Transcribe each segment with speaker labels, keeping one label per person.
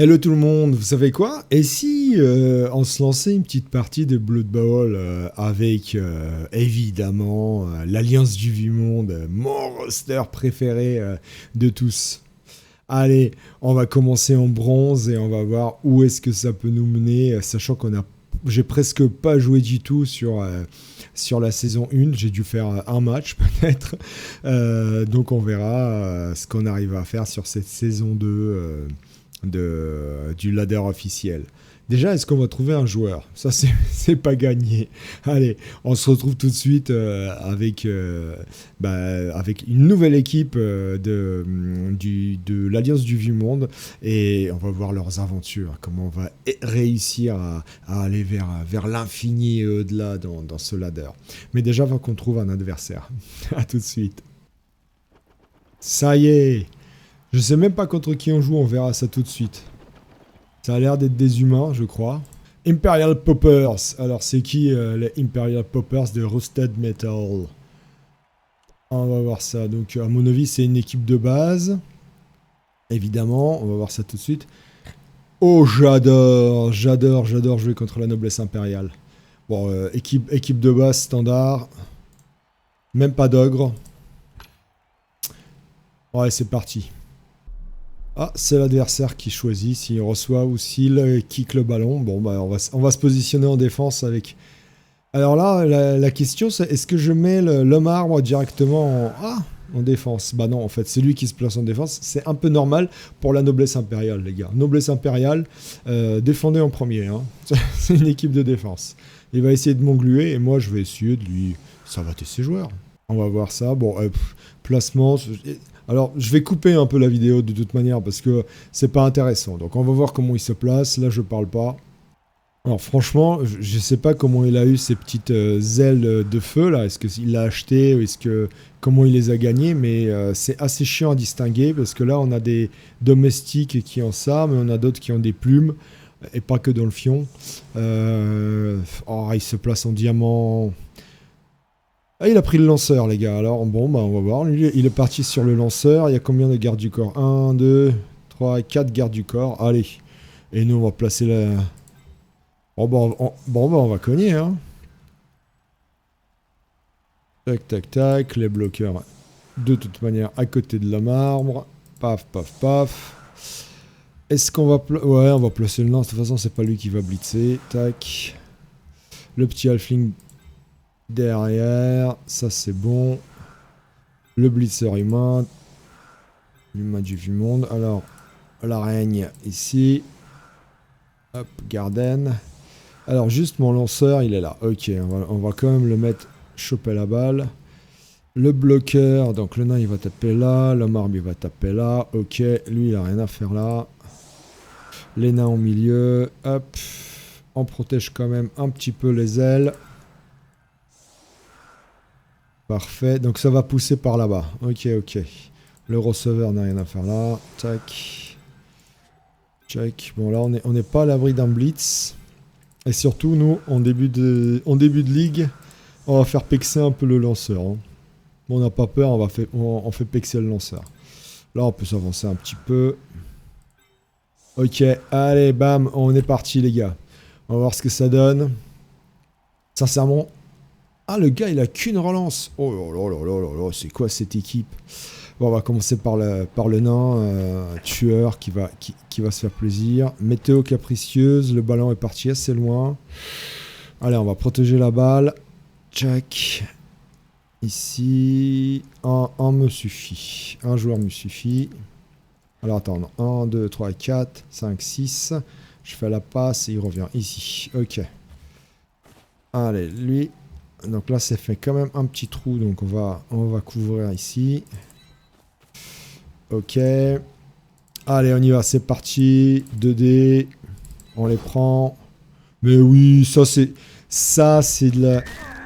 Speaker 1: Hello tout le monde, vous savez quoi? Et si on se lançait une petite partie de Blood Bowl avec évidemment l'Alliance du Vieux-Monde, mon roster préféré de tous. Allez, on va commencer en bronze et on va voir où est-ce que ça peut nous mener, sachant j'ai presque pas joué du tout sur la saison 1, j'ai dû faire un match peut-être. Donc on verra ce qu'on arrive à faire sur cette saison 2 du ladder officiel. Déjà, est-ce qu'on va trouver un joueur? Ça, c'est pas gagné. Allez, on se retrouve tout de suite avec une nouvelle équipe de l'Alliance du Vieux-Monde et on va voir leurs aventures, comment on va réussir à aller vers l'infini et au-delà dans ce ladder. Mais déjà, avant qu'on trouve un adversaire. À tout de suite. Ça y est! Je sais même pas contre qui on joue, on verra ça tout de suite. Ça a l'air d'être des humains, je crois. Imperial Poppers. Alors, c'est qui les Imperial Poppers de Rusted Metal? On va voir ça. Donc, à mon avis, c'est une équipe de base. Évidemment, on va voir ça tout de suite. Oh, j'adore jouer contre la noblesse impériale. Bon, équipe de base standard. Même pas d'ogre. Ouais, c'est parti. Ah, c'est l'adversaire qui choisit s'il reçoit ou s'il kick le ballon. Bon, bah, on va se positionner en défense avec... Alors là, la question, c'est est-ce que je mets l'homme arbre directement en défense? Bah non, en fait, c'est lui qui se place en défense. C'est un peu normal pour la noblesse impériale, les gars. Noblesse impériale, défendez en premier. Hein. C'est une équipe de défense. Il va essayer de m'engluer et moi, je vais essayer de lui... Ça va tester ses joueurs. On va voir ça. Bon, placement... Alors, je vais couper un peu la vidéo de toute manière parce que c'est pas intéressant. Donc, on va voir comment il se place. Là, je parle pas. Alors, franchement, je sais pas comment il a eu ces petites ailes de feu là. Est-ce qu'il l'a acheté ou comment il les a gagnées? Mais c'est assez chiant à distinguer parce que là, on a des domestiques qui ont ça, mais on a d'autres qui ont des plumes et pas que dans le fion. Il se place en diamant. Ah, il a pris le lanceur, les gars. Alors, bon, bah, on va voir. Lui, il est parti sur le lanceur. Il y a combien de gardes du corps? 1, 2, 3, 4 gardes du corps. Allez. Et nous, on va placer la... Bon, on va cogner, hein. Tac, tac, tac. Les bloqueurs, de toute manière, à côté de la marbre. Paf, paf, paf. Est-ce qu'on va... Ouais, on va placer le lance. De toute façon, c'est pas lui qui va blitzer. Tac. Le petit halfling... Derrière, ça c'est bon. Le blitzer humain. L'humain du Vieux-Monde. Alors, l'araigne ici. Hop, Garden. Alors, juste mon lanceur, il est là. Ok, on va quand même le mettre choper la balle. Le bloqueur, donc le nain il va taper là. Le marbre il va taper là. Ok, lui il a rien à faire là. Les nains au milieu. Hop. On protège quand même un petit peu les ailes. Parfait, donc ça va pousser par là-bas. Ok. Le receveur n'a rien à faire là. Tac. Check. Bon, là, on n'est pas à l'abri d'un blitz. Et surtout, nous, en début de ligue, on va faire pexer un peu le lanceur. Hein. Bon, on n'a pas peur, on fait pexer le lanceur. Là, on peut s'avancer un petit peu. Ok, allez, bam, on est parti, les gars. On va voir ce que ça donne. Sincèrement... Ah, le gars, il a qu'une relance. Oh là, c'est quoi cette équipe? Bon, on va commencer par le nain, tueur qui va se faire plaisir. Météo capricieuse, le ballon est parti assez loin. Allez, on va protéger la balle. Check. Ici, un me suffit. Un joueur me suffit. Alors, attends, 1, 2, 3, 4, 5, 6. Je fais la passe et il revient ici. Ok. Allez, lui... Donc là, ça fait quand même un petit trou, donc on va couvrir ici. Ok. Allez, on y va, c'est parti. 2D. On les prend. Mais oui, ça c'est de la...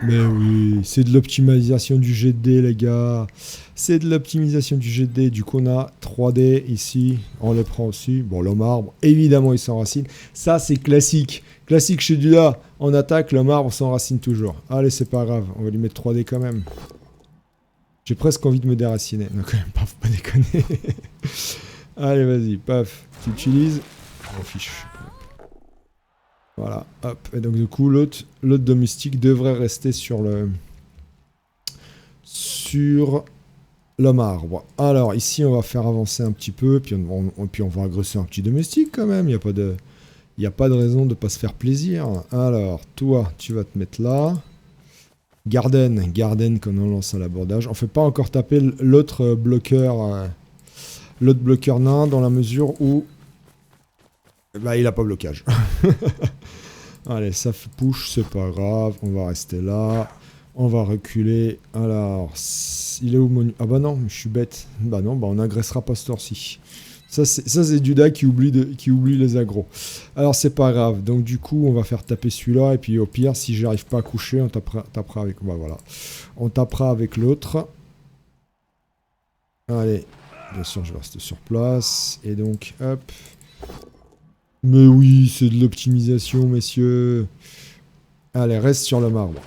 Speaker 1: Mais oui, c'est de l'optimisation du jet de dés, les gars. C'est de l'optimisation du jet de dés. Du coup, on a 3D ici. On les prend aussi. Bon, l'homme arbre, évidemment, il s'enracine. Ça, c'est classique. Classique chez Dula. On attaque, l'homme arbre s'enracine toujours. Allez, c'est pas grave. On va lui mettre 3D quand même. J'ai presque envie de me déraciner. Non, quand même pas, faut pas déconner. Allez, vas-y, paf. Tu utilises. On s'en fiche. Voilà, hop. Et donc du coup, l'autre domestique devrait rester sur l'homme arbre. Alors ici, on va faire avancer un petit peu, puis on va agresser un petit domestique quand même. Il n'y a pas de raison de ne pas se faire plaisir. Alors, toi, tu vas te mettre là. Garden, quand on lance à l'abordage. On fait pas encore taper l'autre bloqueur nain dans la mesure où bah, il a pas blocage. Allez, ça push, c'est pas grave. On va rester là. On va reculer. Alors, il est où mon... Ah bah non, je suis bête. Bah non, bah on agressera pas ce tour-ci. Ça, c'est Duda qui oublie les agros. Alors, c'est pas grave. Donc, du coup, on va faire taper celui-là. Et puis, au pire, si j'arrive pas à coucher, on tapera avec... Bah, voilà. On tapera avec l'autre. Allez. Bien sûr, je reste sur place. Et donc, hop. Mais oui, c'est de l'optimisation, messieurs. Allez, reste sur le marbre.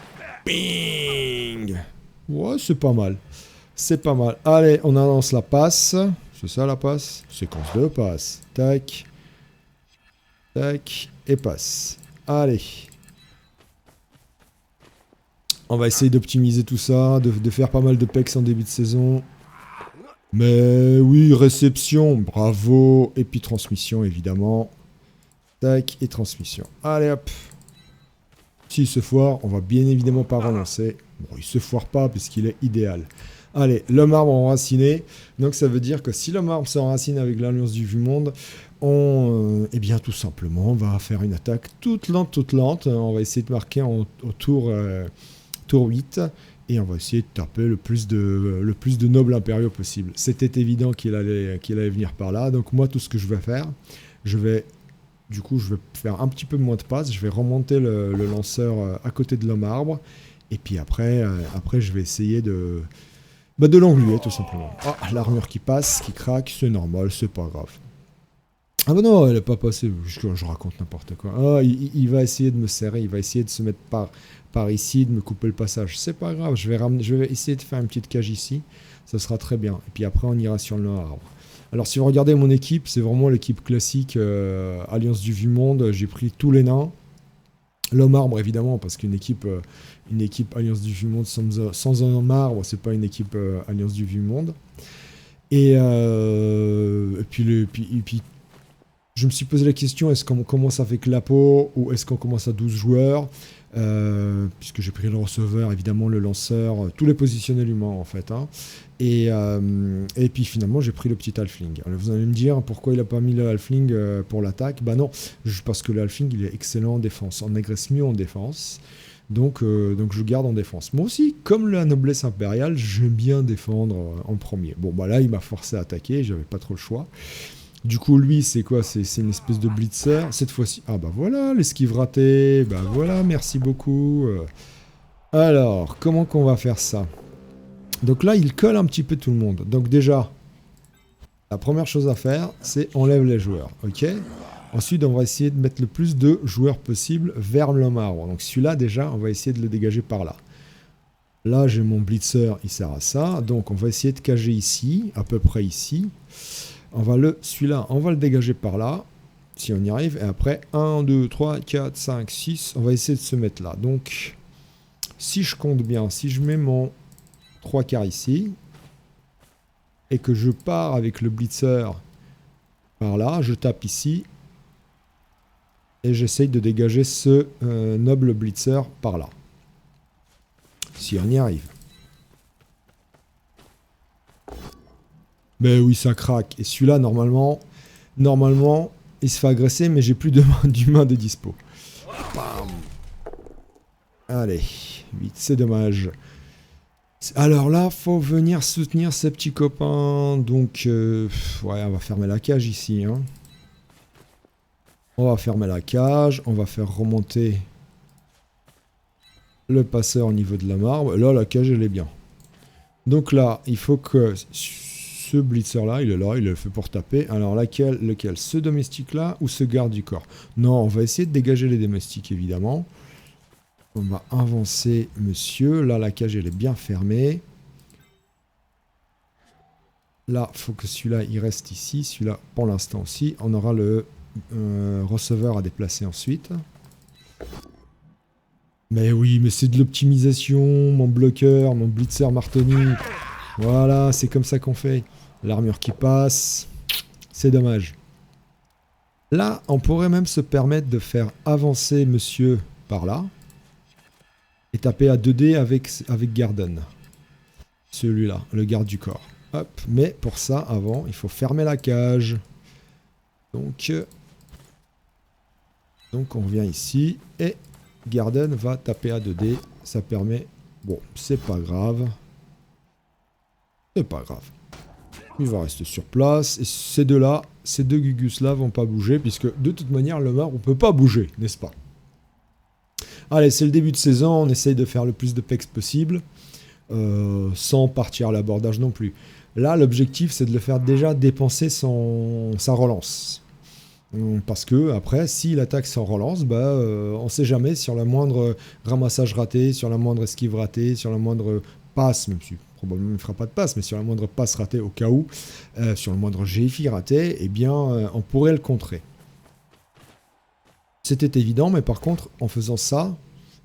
Speaker 1: Bing! Ouais, c'est pas mal. C'est pas mal. Allez, on annonce la passe. C'est ça la passe? Séquence de passe. Tac. Tac. Et passe. Allez. On va essayer d'optimiser tout ça, de faire pas mal de pecs en début de saison. Mais oui, réception, bravo. Et puis transmission, évidemment. Tac, et transmission. Allez hop. S'il se foire, on va bien évidemment pas relancer. Bon, il se foire pas puisqu'il est idéal. Allez, l'homme arbre enraciné. Donc ça veut dire que si l'homme arbre s'enracine avec l'Alliance du Vu-Monde, eh bien tout simplement, on va faire une attaque toute lente. On va essayer de marquer au tour 8. Et on va essayer de taper le plus de nobles impériaux possible. C'était évident qu'il allait venir par là. Donc moi, tout ce que je vais faire, je vais faire un petit peu moins de passes. Je vais remonter le lanceur à côté de l'homme arbre. Et puis après, je vais essayer de l'engluer, tout simplement. Ah, l'armure qui passe, qui craque, c'est normal, c'est pas grave. Ah bah non, elle n'est pas passée. Je raconte n'importe quoi. Ah, il va essayer de me serrer, il va essayer de se mettre par ici, de me couper le passage. C'est pas grave, je vais essayer de faire une petite cage ici. Ça sera très bien. Et puis après, on ira sur le arbre. Alors si vous regardez mon équipe, c'est vraiment l'équipe classique Alliance du Vu-Monde. J'ai pris tous les nains. L'homme arbre, évidemment, parce qu'une équipe Alliance du Vu-Monde sans un homme arbre, c'est pas une équipe Alliance du Vu-Monde. Et puis, je me suis posé la question, est-ce qu'on commence avec la peau ou est-ce qu'on commence à 12 joueurs puisque j'ai pris le receveur, évidemment le lanceur, tous les positionnels humains en fait. Hein. Et puis finalement j'ai pris le petit halfling. Alors, vous allez me dire pourquoi il n'a pas mis le halfling pour l'attaque. Bah non, parce que le halfling il est excellent en défense, on agresse mieux en défense. Donc je garde en défense. Moi aussi, comme la noblesse impériale, j'aime bien défendre en premier. Bon bah là il m'a forcé à attaquer, j'avais pas trop le choix. Du coup, lui, c'est quoi? C'est une espèce de blitzer. Cette fois-ci... Ah bah voilà, l'esquive ratée. Bah voilà, merci beaucoup. Alors, comment qu'on va faire ça? Donc là, il colle un petit peu tout le monde. Donc déjà, la première chose à faire, c'est enlève les joueurs. Ok? Ensuite, on va essayer de mettre le plus de joueurs possible vers l'homme arbre. Donc celui-là, déjà, on va essayer de le dégager par là. Là, j'ai mon blitzer, il sert à ça. Donc on va essayer de cager ici, à peu près ici. Celui-là, on va le dégager par là, si on y arrive. Et après, 1, 2, 3, 4, 5, 6, on va essayer de se mettre là. Donc, si je compte bien, si je mets mon 3 quarts ici, et que je pars avec le blitzer par là, je tape ici, et j'essaye de dégager ce noble blitzer par là. Si on y arrive. Mais oui, ça craque. Et celui-là, normalement, il se fait agresser, mais j'ai plus d'humains de dispo. Bam. Allez, vite, c'est dommage. Alors là, faut venir soutenir ces petits copains. Donc, ouais, on va fermer la cage ici. Hein. On va fermer la cage. On va faire remonter le passeur au niveau de la marbre. Là, la cage, elle est bien. Donc là, il faut que... Ce blitzer-là, il est là, il est fait pour taper. Alors, lequel? Ce domestique-là ou ce garde du corps? Non, on va essayer de dégager les domestiques, évidemment. On va avancer, monsieur. Là, la cage, elle est bien fermée. Là, il faut que celui-là, il reste ici. Celui-là, pour l'instant aussi. On aura le receveur à déplacer ensuite. Mais oui, mais c'est de l'optimisation, mon bloqueur, mon blitzer Martoni. Voilà, c'est comme ça qu'on fait. L'armure qui passe, c'est dommage. Là, on pourrait même se permettre de faire avancer monsieur par là. Et taper à 2D avec Garden. Celui-là, le garde du corps. Hop, mais pour ça, avant, il faut fermer la cage. Donc on vient ici et Garden va taper à 2D. Ça permet... Bon, c'est pas grave. C'est pas grave. Il va rester sur place. Et ces deux-là, ces deux Gugus-là vont pas bouger, puisque de toute manière, le marbre, on peut pas bouger, n'est-ce pas? Allez, c'est le début de saison, on essaye de faire le plus de pex possible, sans partir à l'abordage non plus. Là, l'objectif, c'est de le faire déjà dépenser sa relance. Parce que, après, s'il attaque sans relance, on sait jamais sur la moindre ramassage raté, sur la moindre esquive ratée, sur la moindre passe, même si probablement il ne fera pas de passe, mais sur la moindre passe ratée au cas où, sur le moindre GFI raté, eh bien, on pourrait le contrer. C'était évident, mais par contre, en faisant ça...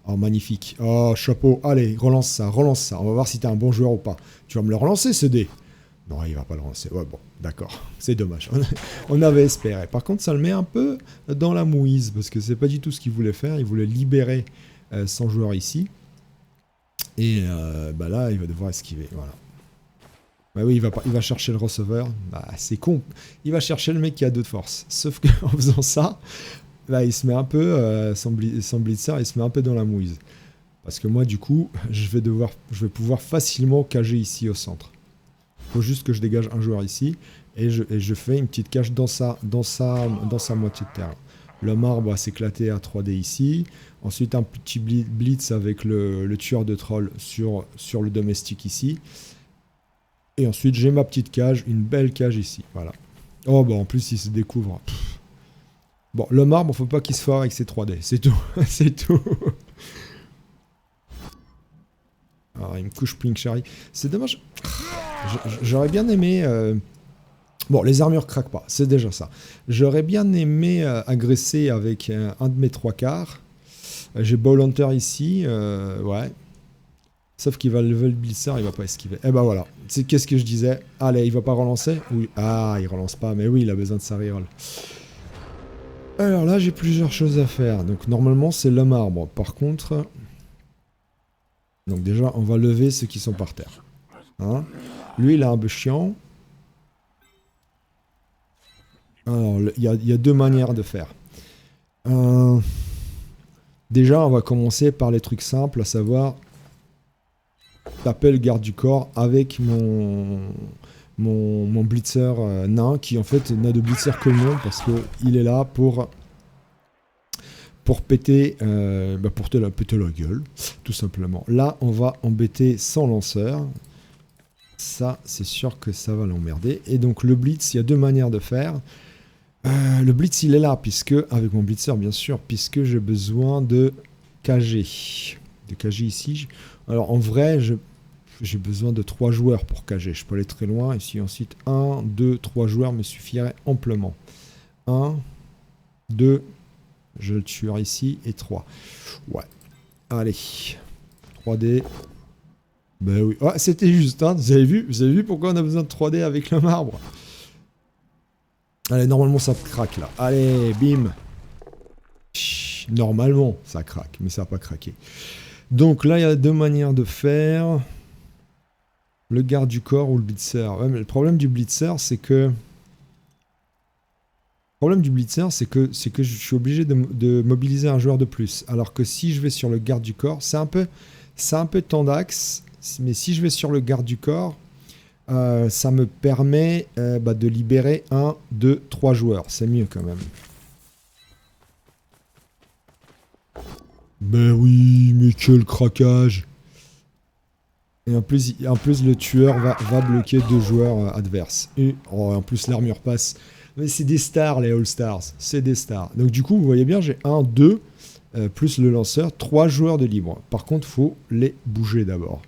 Speaker 1: Oh, magnifique. Oh, chapeau. Allez, relance ça, relance ça. On va voir si t'es un bon joueur ou pas. Tu vas me le relancer, ce dé? Non, il va pas le relancer. Ouais, bon, d'accord. C'est dommage. On avait espéré. Par contre, ça le met un peu dans la mouise, parce que c'est pas du tout ce qu'il voulait faire. Il voulait libérer son joueur ici. Et là, il va devoir esquiver. Voilà. Bah oui, il va chercher le receveur. Bah, c'est con. Il va chercher le mec qui a 2 de force. Sauf qu'en faisant ça... Là, il se met un peu, son blitzer, il se met un peu dans la mouise. Parce que moi, du coup, je vais pouvoir facilement cager ici au centre. Il faut juste que je dégage un joueur ici. Et je fais une petite cage dans sa moitié de terrain. Le marbre va s'éclater à 3D ici. Ensuite, un petit blitz avec le tueur de troll sur le domestique ici. Et ensuite, j'ai ma petite cage, une belle cage ici. Voilà. Oh, bah en plus, il se découvre. Bon, le marbre, faut pas qu'il se foire avec ses 3D, c'est tout, c'est tout. Alors, il me couche Plink Cherry. C'est dommage. J'aurais bien aimé... Bon, les armures craquent pas, c'est déjà ça. J'aurais bien aimé agresser avec un de mes 3/4. J'ai Ball Hunter ici, ouais. Sauf qu'il va level blitzer, il va pas esquiver. Et ben voilà, qu'est-ce que je disais? Allez, il va pas relancer? Oui. Ah, il relance pas, mais oui, il a besoin de sa reroll. Alors là, j'ai plusieurs choses à faire. Donc normalement, c'est le marbre. Par contre... Donc déjà, on va lever ceux qui sont par terre. Hein? Lui, il a un peu chiant. Alors, il y a 2 manières de faire. Déjà, on va commencer par les trucs simples, à savoir... taper le garde du corps avec mon blitzer nain, qui en fait n'a de blitzer que le nom, parce qu'il est là pour péter, pour te la péter la gueule, tout simplement. Là, on va embêter sans lanceur. Ça, c'est sûr que ça va l'emmerder. Et donc, le blitz, il y a 2 manières de faire. Le blitz, il est là, puisque, avec mon blitzer, bien sûr, puisque j'ai besoin de KG. De KG ici. Alors, en vrai, j'ai besoin de 3 joueurs pour KG. Je peux aller très loin. Ici, ensuite, 1, 2, 3 joueurs me suffiraient amplement. 1, 2, je le tuerai ici, et 3. Ouais. Allez. 3D. Ben oui. Ouais, c'était juste, hein. Vous avez vu pourquoi on a besoin de 3D avec le marbre? Allez, normalement, ça craque, là. Allez, bim. Chut, normalement, ça craque, mais ça n'a pas craqué. Donc là, il y a 2 manières de faire. Le garde du corps ou le blitzer. Ouais, mais le problème du blitzer, c'est que... je suis obligé de mobiliser un joueur de plus. Alors que si je vais sur le garde du corps, c'est un peu tendax. Mais si je vais sur le garde du corps, ça me permet de libérer 1, 2, 3 joueurs. C'est mieux quand même. Ben oui, mais quel craquage! Et en plus le tueur va bloquer 2 joueurs adverses. Et en plus, l'armure passe. Mais c'est des stars, les All-Stars. C'est des stars. Donc du coup, vous voyez bien, j'ai 1, 2, plus le lanceur, 3 joueurs de libre. Par contre, il faut les bouger d'abord.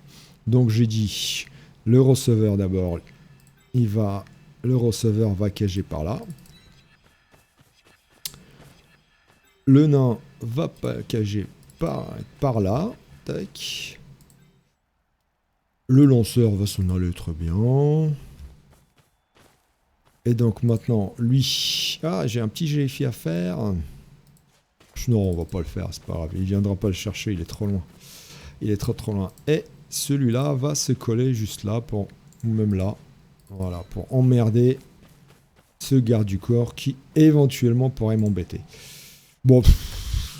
Speaker 1: Donc j'ai dit, le receveur d'abord, le receveur va cager par là. Le nain va packager par là. Tac. Le lanceur va s'en aller très bien. Et donc maintenant, lui... Ah, j'ai un petit GFI à faire. Non, on va pas le faire, c'est pas grave. Il viendra pas le chercher, il est trop loin. Il est trop loin. Et celui-là va se coller juste là, ou même là. Voilà, pour emmerder ce garde du corps qui éventuellement pourrait m'embêter. Bon,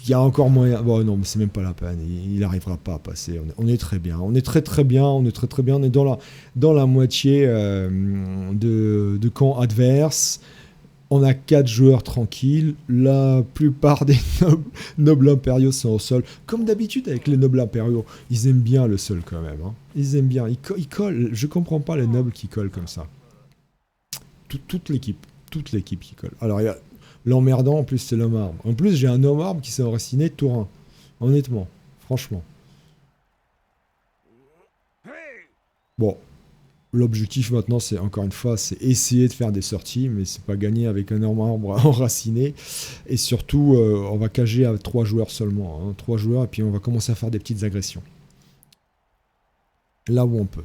Speaker 1: il y a encore moyen. Bon, non, mais c'est même pas la peine. Il n'arrivera pas à passer. On est très bien. On est très bien. On est très bien. On est dans la moitié de camp adverse. On a 4 joueurs tranquilles. La plupart des nobles impériaux sont au sol. Comme d'habitude avec les nobles impériaux, ils aiment bien le sol quand même. Hein. Ils aiment bien. Ils collent. Je comprends pas les nobles qui collent comme ça. Toute l'équipe qui colle. Alors il y a l'emmerdant, en plus c'est l'homme arbre. En plus j'ai un homme arbre qui s'est enraciné tour 1. Honnêtement, franchement. Bon, l'objectif maintenant c'est encore une fois, c'est essayer de faire des sorties, mais c'est pas gagné avec un homme arbre enraciné. Et surtout, on va cager à 3 joueurs seulement. Hein, 3 joueurs et puis on va commencer à faire des petites agressions. Là où on peut.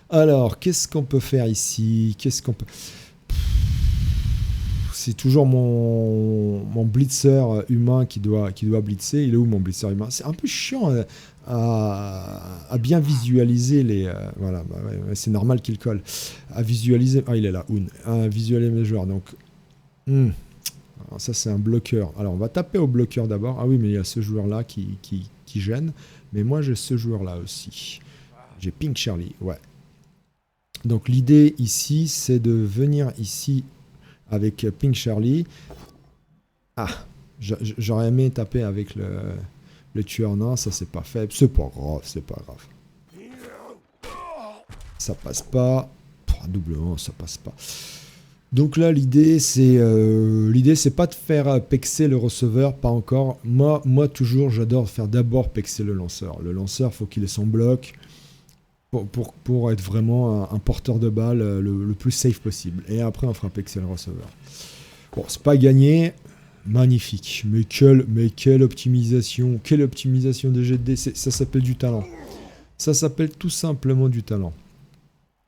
Speaker 1: Alors, qu'est-ce qu'on peut faire ici? Qu'est-ce qu'on peut... C'est toujours mon blitzer humain qui doit blitzer. Il est où mon blitzer humain? C'est un peu chiant à bien visualiser les... voilà, bah ouais, c'est normal qu'il colle. À visualiser... Ah, il est là, à visualiser mes joueurs. Donc, alors, ça, c'est un bloqueur. Alors, on va taper au bloqueur d'abord. Ah oui, mais il y a ce joueur-là qui gêne. Mais moi, j'ai ce joueur-là aussi. J'ai Pink Charlie, ouais. Donc, l'idée ici, c'est de venir ici... avec Pink Charlie. Ah, j'aurais aimé taper avec le tueur nain, ça c'est pas fait. C'est pas grave, c'est pas grave. Ça passe pas. Double 1, ça passe pas. Donc là, l'idée c'est pas de faire pexer le receveur, pas encore. Moi toujours, j'adore faire d'abord pexer le lanceur. Le lanceur, faut qu'il ait son bloc. Pour être vraiment un porteur de balle le plus safe possible. Et après, on fera pexer le receveur. Bon, c'est pas gagné. Magnifique. Mais quelle optimisation. Quelle optimisation de jet de dés. Ça s'appelle du talent. Ça s'appelle tout simplement du talent.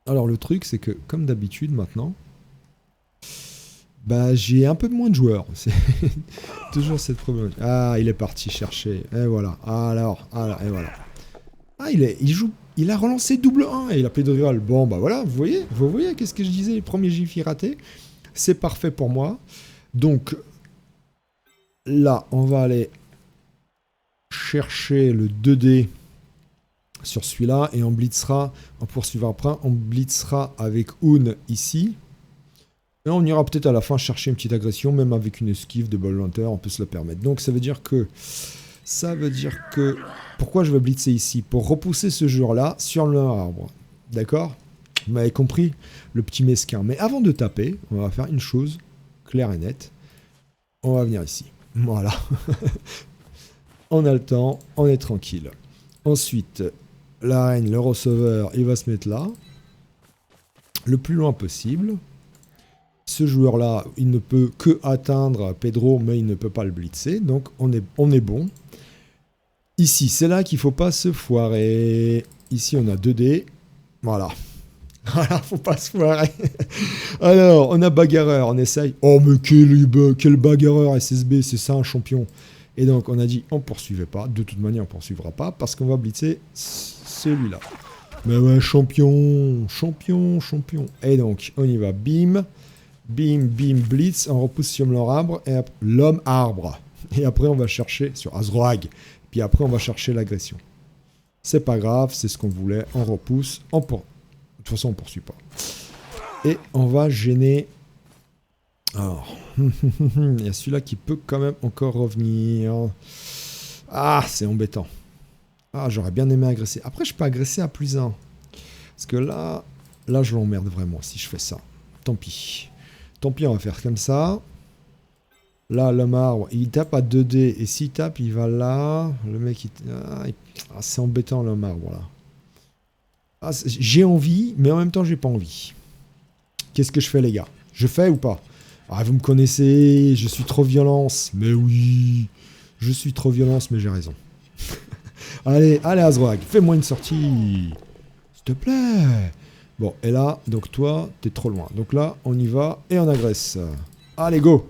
Speaker 1: Alors, le truc, c'est que, comme d'habitude, maintenant, bah, j'ai un peu moins de joueurs. C'est toujours cette problématique. Ah, il est parti chercher. Et voilà. Alors, et voilà. Ah, il a relancé double 1 et il a pris de rival. Bon, bah voilà, vous voyez qu'est-ce que je disais, les premiers GFI ratés. C'est parfait pour moi. Donc, là, on va aller chercher le 2D sur celui-là et on poursuivra après. On blitzera avec Un ici. Et on ira peut-être à la fin chercher une petite agression, même avec une esquive de ball hunter, on peut se le permettre. Donc, ça veut dire que... Pourquoi je vais blitzer ici? Pour repousser ce joueur-là sur le arbre. D'accord? Vous m'avez compris? Le petit mesquin. Mais avant de taper, on va faire une chose claire et nette. On va venir ici. Voilà. On a le temps, on est tranquille. Ensuite, la reine, le receveur, il va se mettre là. Le plus loin possible. Ce joueur-là, il ne peut que atteindre Pedro, mais il ne peut pas le blitzer. Donc, on est bon. Ici, c'est là qu'il ne faut pas se foirer. Ici, on a 2D. Voilà. Voilà, faut pas se foirer. Alors, on a bagarreur, on essaye. Oh, mais quel bagarreur SSB, c'est ça un champion. Et donc, on a dit, on ne poursuivait pas. De toute manière, on ne poursuivra pas parce qu'on va blitzer celui-là. Mais ouais, champion. Et donc, on y va. Bim, blitz. On repousse sur l'arbre. Et l'homme arbre. Et après, on va chercher sur Azroag. Puis après, on va chercher l'agression. C'est pas grave, c'est ce qu'on voulait. On repousse. De toute façon, on ne poursuit pas. Et on va gêner... Alors, il y a celui-là qui peut quand même encore revenir. Ah, c'est embêtant. Ah, j'aurais bien aimé agresser. Après, je peux agresser à plus 1. Parce que là, je l'emmerde vraiment si je fais ça. Tant pis. Tant pis, on va faire comme ça. Là, l'homme arbre, il tape à 2D. Et s'il tape, il va là. Le mec, c'est embêtant, l'homme arbre, là. Ah, j'ai envie, mais en même temps, j'ai pas envie. Qu'est-ce que je fais, les gars? Je fais ou pas? Ah, vous me connaissez, je suis trop violence. Mais oui, Je suis trop violence, mais j'ai raison. Allez, allez Azroag, fais-moi une sortie. S'il te plaît. Bon, et là, donc toi, t'es trop loin. Donc là, on y va et on agresse. Allez, go.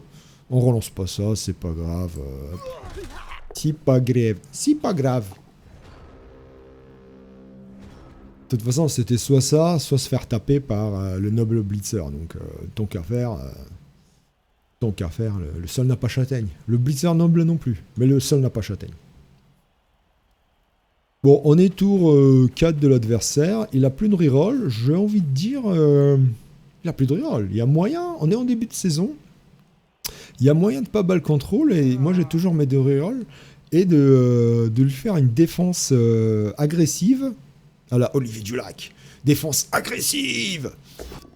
Speaker 1: On relance pas ça, c'est pas grave. C'est pas grave. C'est pas grave. De toute façon, c'était soit ça, soit se faire taper par le noble Blitzer. Donc, tant qu'à faire, le sol n'a pas châtaigne. Le Blitzer noble non plus, mais le sol n'a pas châtaigne. Bon, on est tour 4 de l'adversaire. Il a plus de reroll. J'ai envie de dire... il a plus de reroll. Il y a moyen, on est en début de saison. Il y a moyen de pas ball control. Et moi, j'ai toujours mes deux rerolls. Et de lui faire une défense agressive. À la Olivier Dulac. Défense agressive.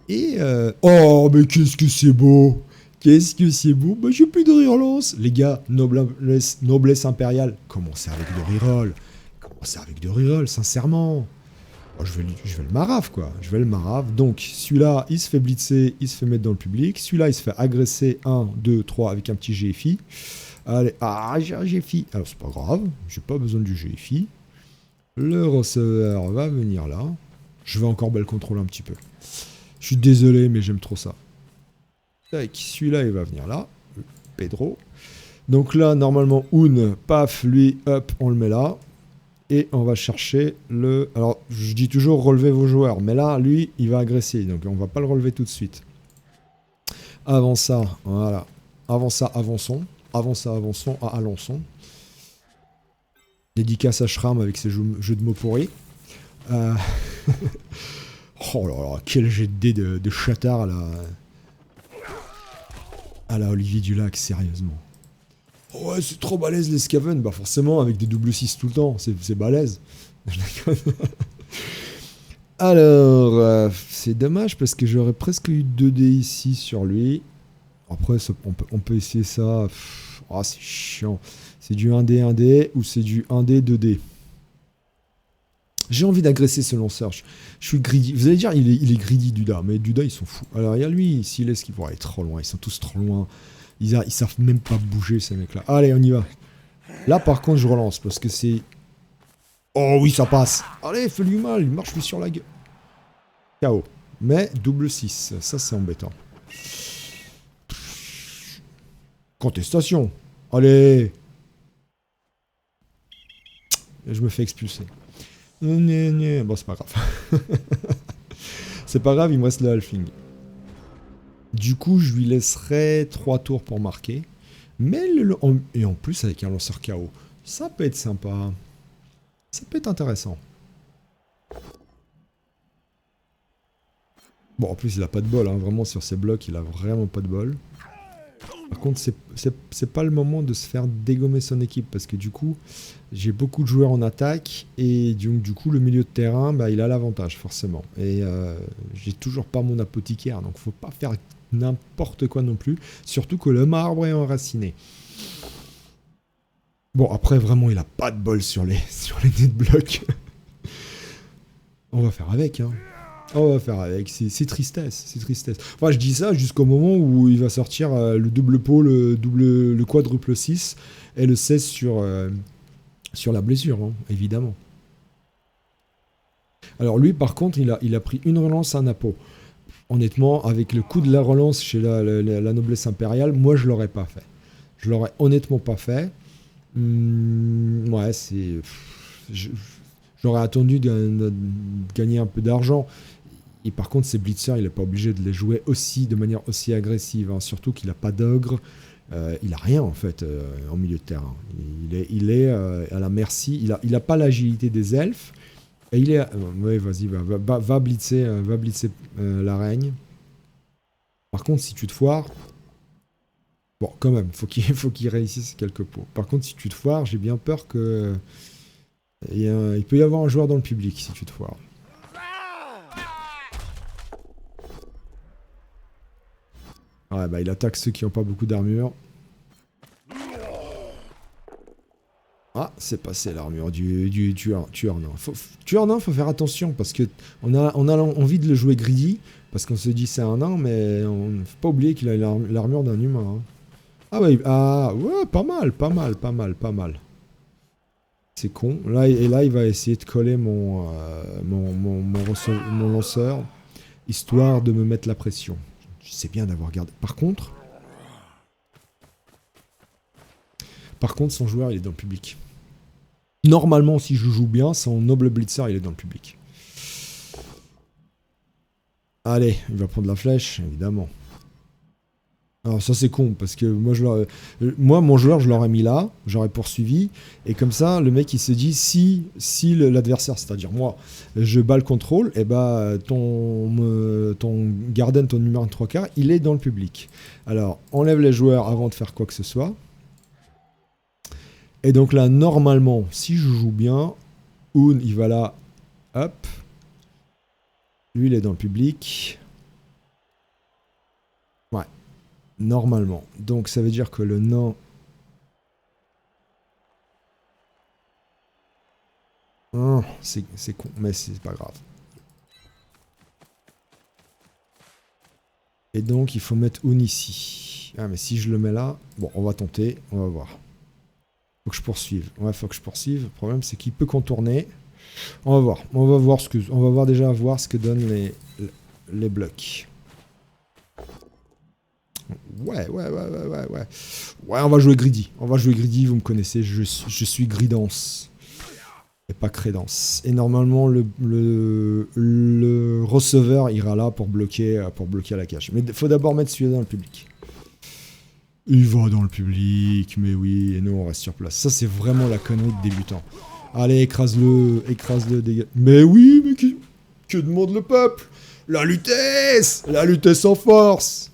Speaker 1: Et... oh, mais qu'est-ce que c'est beau. Qu'est-ce que c'est beau. Bah, j'ai plus de relance. Les gars, noblesse impériale. Commencez avec de reroll. C'est avec de reroll, sincèrement. Oh, je vais le marave, quoi. Je vais le marave. Donc, celui-là, il se fait blitzer, il se fait mettre dans le public. Celui-là, il se fait agresser 1, 2, 3 avec un petit GFI. Allez, j'ai un GFI. Alors, c'est pas grave, j'ai pas besoin du GFI. Le receveur va venir là. Je vais encore bel contrôle un petit peu. Je suis désolé, mais j'aime trop ça. Tac, celui-là, il va venir là. Pedro. Donc là, normalement, paf, lui, hop, on le met là. Et on va chercher le... Alors, je dis toujours relever vos joueurs. Mais là, lui, il va agresser. Donc, on va pas le relever tout de suite. Avant ça, voilà. Avant ça, avançons. Avant ça, avançons à Alençon. Dédicace à Shram avec ses jeux de mots pourris. Oh là là, quel jet de dés de chatard à la Olivier Dulac, sérieusement. Ouais, c'est trop balèze les Scaven. Bah forcément, avec des double 6 tout le temps, c'est balèze. Alors, c'est dommage parce que j'aurais presque eu 2D ici sur lui. Après, on peut essayer ça. Oh, c'est chiant. C'est du 1D, 1D ou c'est du 1D, 2D. J'ai envie d'agresser ce lanceur. Je suis greedy. Vous allez dire, il est greedy, Duda. Mais Duda, ils sont fous. Alors, il y a lui, s'il est-ce qu'il pourrait aller trop loin. Ils sont tous trop loin. Ils savent même pas bouger, ces mecs-là. Allez, on y va. Là, par contre, je relance parce que c'est... Oh oui, ça passe. Allez, fais-lui mal. Il marche lui sur la gueule. KO. Mais double 6. Ça, c'est embêtant. Contestation. Allez. Je me fais expulser. Bon, c'est pas grave. C'est pas grave, il me reste le halfling. Du coup, je lui laisserai 3 tours pour marquer. Mais et en plus, avec un lanceur KO, ça peut être sympa. Ça peut être intéressant. Bon, en plus, il a pas de bol. Hein. Vraiment, sur ses blocs, il a vraiment pas de bol. Par contre, c'est pas le moment de se faire dégommer son équipe. Parce que du coup, j'ai beaucoup de joueurs en attaque. Et du coup, le milieu de terrain, bah, il a l'avantage, forcément. Et j'ai toujours pas mon apothicaire. Donc, faut pas faire n'importe quoi non plus. Surtout que le marbre est enraciné. Bon, après, vraiment, il a pas de bol sur les net blocs. On va faire avec, hein. On va faire avec. C'est tristesse, c'est tristesse. Enfin, je dis ça jusqu'au moment où il va sortir le double pot, le quadruple 6 et le 16 sur la blessure, hein, évidemment. Alors lui, par contre, il a pris une relance à Napo. Honnêtement, avec le coup de la relance chez la noblesse impériale, moi, je l'aurais pas fait. Je l'aurais honnêtement pas fait. Ouais, c'est... J'aurais attendu de gagner un peu d'argent. Et par contre, ces blitzers, il n'est pas obligé de les jouer aussi, de manière aussi agressive. Hein. Surtout qu'il n'a pas d'ogre. Il n'a rien, en fait, en milieu de terrain. Il est à la merci. Il n'a pas l'agilité des elfes. Et il est... ouais, vas-y, va blitzer, la règne. Par contre, si tu te foires... Bon, quand même, faut qu'il réussisse quelques pots. Par contre, si tu te foires, j'ai bien peur que... il peut y avoir un joueur dans le public, si tu te foires. Ouais, bah il attaque ceux qui n'ont pas beaucoup d'armure. Ah, c'est passé l'armure du tueur nain. Tueur nain, faut faire attention parce que on a envie de le jouer greedy parce qu'on se dit c'est un nain, mais on ne faut pas oublier qu'il a l'armure d'un humain. Hein. Ah bah, ah, ouais, pas mal, pas mal, pas mal, pas mal. C'est con. Là, et là, il va essayer de coller mon lanceur, histoire de me mettre la pression. Je sais bien d'avoir gardé. Par contre, son joueur, il est dans le public. Normalement, si je joue bien, son noble blitzer, il est dans le public. Allez, il va prendre la flèche, évidemment. Alors ça c'est con, parce que moi mon joueur, je l'aurais mis là, j'aurais poursuivi, et comme ça, le mec il se dit, si l'adversaire, c'est-à-dire moi, je bats le contrôle, et bah ton Garden, ton numéro 3 quarts, il est dans le public. Alors, enlève les joueurs avant de faire quoi que ce soit. Et donc là, normalement, si je joue bien, Un, il va là, hop. Lui, il est dans le public. Ouais, normalement. Donc ça veut dire que le nain... Oh, c'est con, mais c'est pas grave. Et donc, il faut mettre Un ici. Ah, mais si je le mets là... Bon, on va tenter, on va voir. Faut que je poursuive. Ouais, faut que je poursuive. Le problème, c'est qu'il peut contourner. On va voir. On va voir déjà voir ce que donnent les blocs. Ouais. Ouais, on va jouer greedy. Vous me connaissez, je suis gridance. Et pas crédence. Et normalement, le receveur ira là pour bloquer la cage. Mais il faut d'abord mettre celui-là dans le public. Il va dans le public, mais oui, et nous on reste sur place. Ça, c'est vraiment la connerie de débutant. Allez, écrase-le, dégage. Mais oui, mais que demande le peuple? La vitesse en force.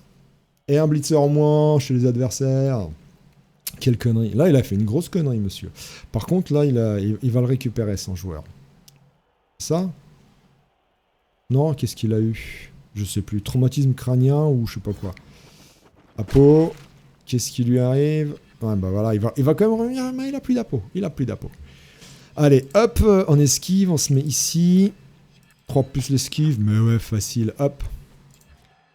Speaker 1: Et un blitzer en moins chez les adversaires. Quelle connerie. Là, il a fait une grosse connerie, monsieur. Par contre, là, il va le récupérer, son joueur. Ça? Non, qu'est-ce qu'il a eu? Je sais plus. Traumatisme crânien ou je sais pas quoi. Apo. Qu'est-ce qui lui arrive? Ouais, bah voilà, il va quand même revenir, mais il a plus d'apo. Allez, hop, on esquive, on se met ici. 3 plus l'esquive, mais ouais, facile, hop.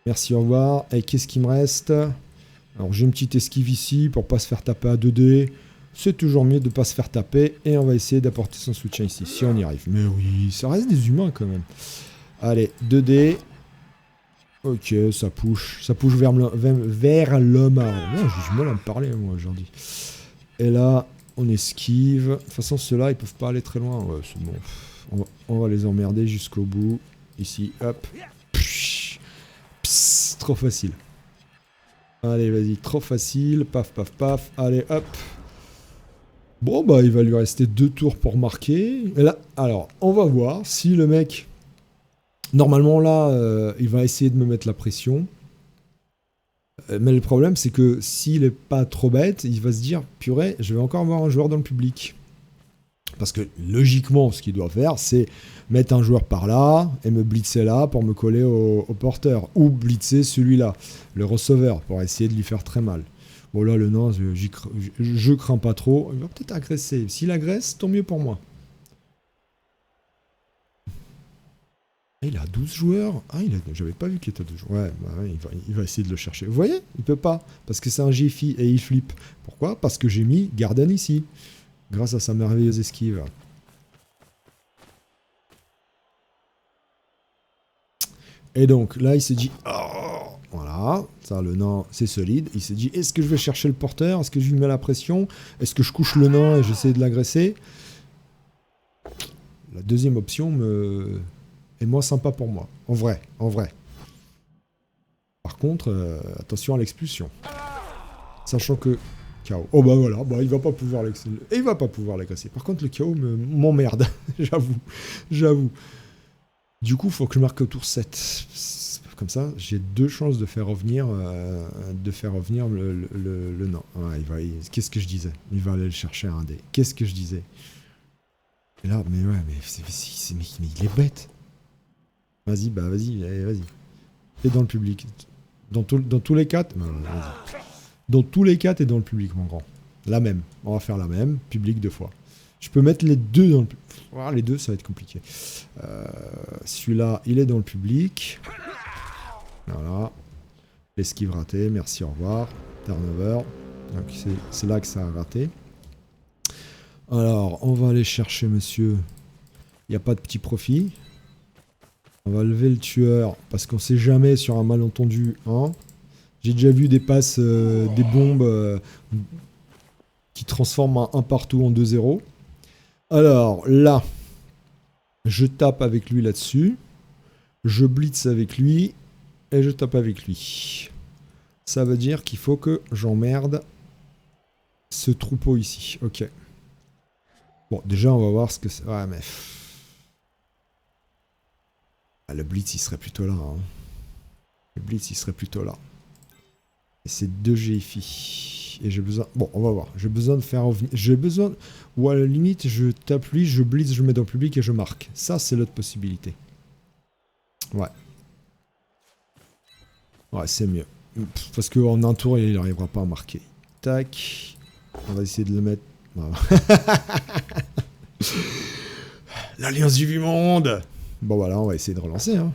Speaker 1: Merci, au revoir. Et qu'est-ce qui me reste? Alors, j'ai une petite esquive ici pour pas se faire taper à 2D. C'est toujours mieux de pas se faire taper. Et on va essayer d'apporter son soutien ici, si on y arrive. Mais oui, ça reste des humains quand même. Allez, 2D. Ok, ça push vers l'homme arbre. Ouais, j'ai du mal à me parler, moi, aujourd'hui. Et là, on esquive. De toute façon, ceux-là, ils peuvent pas aller très loin. Ouais, c'est bon. On va les emmerder jusqu'au bout. Ici, hop. Pss, trop facile. Allez, vas-y, trop facile. Paf, paf, paf. Allez, hop. Bon, bah, il va lui rester 2 tours pour marquer. Et là, alors, on va voir si le mec... Normalement, là, il va essayer de me mettre la pression. Mais le problème, c'est que s'il est pas trop bête, il va se dire, purée, je vais encore avoir un joueur dans le public. Parce que, logiquement, ce qu'il doit faire, c'est mettre un joueur par là et me blitzer là pour me coller au porteur. Ou blitzer celui-là, le receveur, pour essayer de lui faire très mal. Bon, là, le nain, je crains pas trop. Il va peut-être agresser. S'il agresse, tant mieux pour moi. Il a 12 joueurs. Ah, j'avais pas vu qu'il était à 12 joueurs. Ouais, bah ouais, il va essayer de le chercher. Vous voyez, il peut pas. Parce que c'est un Jiffy et il flippe. Pourquoi? Parce que j'ai mis Garden ici. Grâce à sa merveilleuse esquive. Et donc, là, il s'est dit... Oh, voilà, ça, le nain, c'est solide. Il s'est dit, est-ce que je vais chercher le porteur? Est-ce que je lui mets la pression? Est-ce que je couche le nain et j'essaie de l'agresser? La deuxième option est moins sympa pour moi. En vrai. Par contre, attention à l'expulsion. Sachant que... KO. Oh bah voilà, bah, il va pas pouvoir l'agresser. Par contre, le KO m'emmerde. J'avoue. Du coup, il faut que je marque au tour 7. Comme ça, j'ai 2 chances de faire revenir, le nain. Ouais, qu'est-ce que je disais? Il va aller le chercher à un dé. Qu'est-ce que je disais? Et là, mais ouais, mais il est bête. Vas-y, allez, vas-y. Et dans le public. Dans tous les 4. Dans tous les 4 et dans le public, mon grand. La même. On va faire la même. Public 2 fois. Je peux mettre les 2 dans le public. Oh, les 2, ça va être compliqué. Celui-là, il est dans le public. Voilà. L'esquive ratée. Merci, au revoir. Turnover. Donc c'est là que ça a raté. Alors, on va aller chercher monsieur. Il n'y a pas de petit profit. On va lever le tueur, parce qu'on sait jamais sur un malentendu. Hein. J'ai déjà vu des passes, des bombes qui transforment un partout en 2-0. Alors, là, je tape avec lui là-dessus. Je blitz avec lui. Et je tape avec lui. Ça veut dire qu'il faut que j'emmerde ce troupeau ici. Ok. Bon, déjà, on va voir ce que c'est. Ouais, mais... Ah, le blitz, il serait plutôt là. Hein. Le blitz, il serait plutôt là. Et c'est 2 GFI. Et j'ai besoin... Bon, on va voir. J'ai besoin de faire revenir... J'ai besoin... Ou à la limite, je tape lui, je blitz, je mets dans le public et je marque. Ça, c'est l'autre possibilité. Ouais. Ouais, c'est mieux. Parce qu'en un tour, il n'arrivera pas à marquer. Tac. On va essayer de le mettre... Voilà. L'Alliance du Monde. Bon, voilà, on va essayer de relancer. Hein.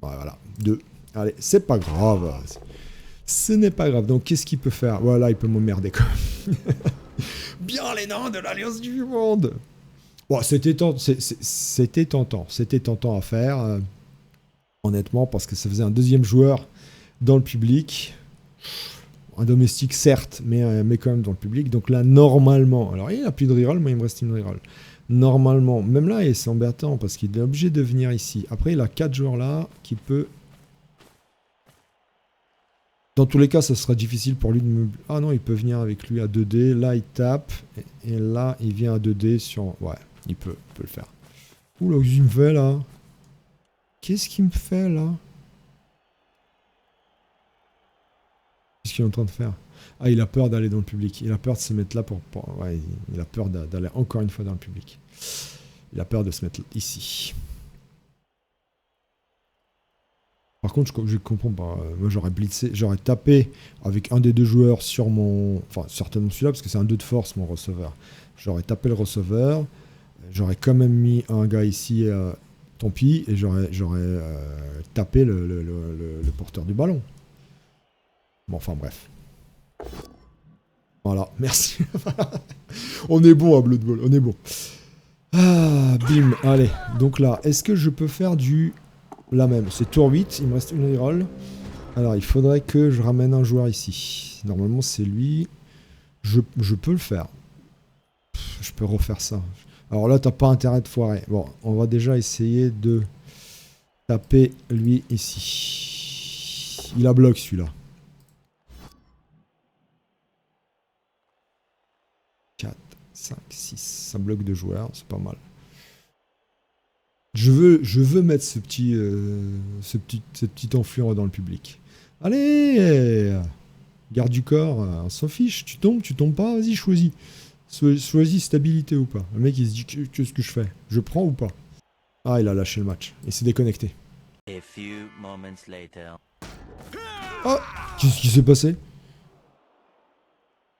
Speaker 1: Ouais, voilà. 2. Allez, c'est pas grave. Ce n'est pas grave. Donc, qu'est-ce qu'il peut faire? Voilà, il peut m'emmerder quand même. Bien les nains de l'Alliance du Monde. Bon, c'était tentant. C'était tentant à faire. Honnêtement, parce que ça faisait un deuxième joueur dans le public. Un domestique, certes, mais quand même dans le public. Donc là, normalement... Alors, il n'a plus de reroll, mais il me reste une reroll. Normalement, même là, c'est embêtant parce qu'il est obligé de venir ici. Après, il a 4 joueurs là qui peut... Dans tous les cas, ça sera difficile pour lui de me... Ah non, il peut venir avec lui à 2D. Là, il tape. Et là, il vient à 2D sur... Ouais, il peut le faire. Oula, qu'est-ce qu'il me fait là? Qu'est-ce qu'il me fait là? Qu'est-ce qu'il est en train de faire? Ah, il a peur d'aller dans le public. Il a peur de se mettre là pour... Ouais, il a peur d'aller encore une fois dans le public. Il a peur de se mettre ici. Par contre, je comprends pas. Moi, j'aurais blitzé, j'aurais tapé avec un des 2 joueurs sur mon... Enfin, certainement celui-là, parce que c'est un 2 de force, mon receveur. J'aurais tapé le receveur. J'aurais quand même mis un gars ici, tant pis, et j'aurais tapé le porteur du ballon. Bon, enfin, bref. Voilà, merci. On est bon à Blood Bowl, on est bon. Ah, bim, allez. Donc là, est-ce que je peux faire du... La même, c'est tour 8, il me reste une reroll. Alors, il faudrait que je ramène un joueur ici. Normalement, c'est lui. Je peux le faire. Je peux refaire ça. Alors là, t'as pas intérêt de foirer. Bon, on va déjà essayer de taper lui ici. Il a bloc celui-là. 4, 5, 6. Ça bloque 2 joueurs, c'est pas mal. Je veux mettre ce petit enflure dans le public. Allez, garde du corps, on s'en fiche. Tu tombes pas, vas-y, choisis. Choisis stabilité ou pas. Le mec, il se dit, qu'est-ce que je fais? Je prends ou pas? Ah, il a lâché le match. Il s'est déconnecté.
Speaker 2: A few moments later.
Speaker 1: Oh, qu'est-ce qui s'est passé?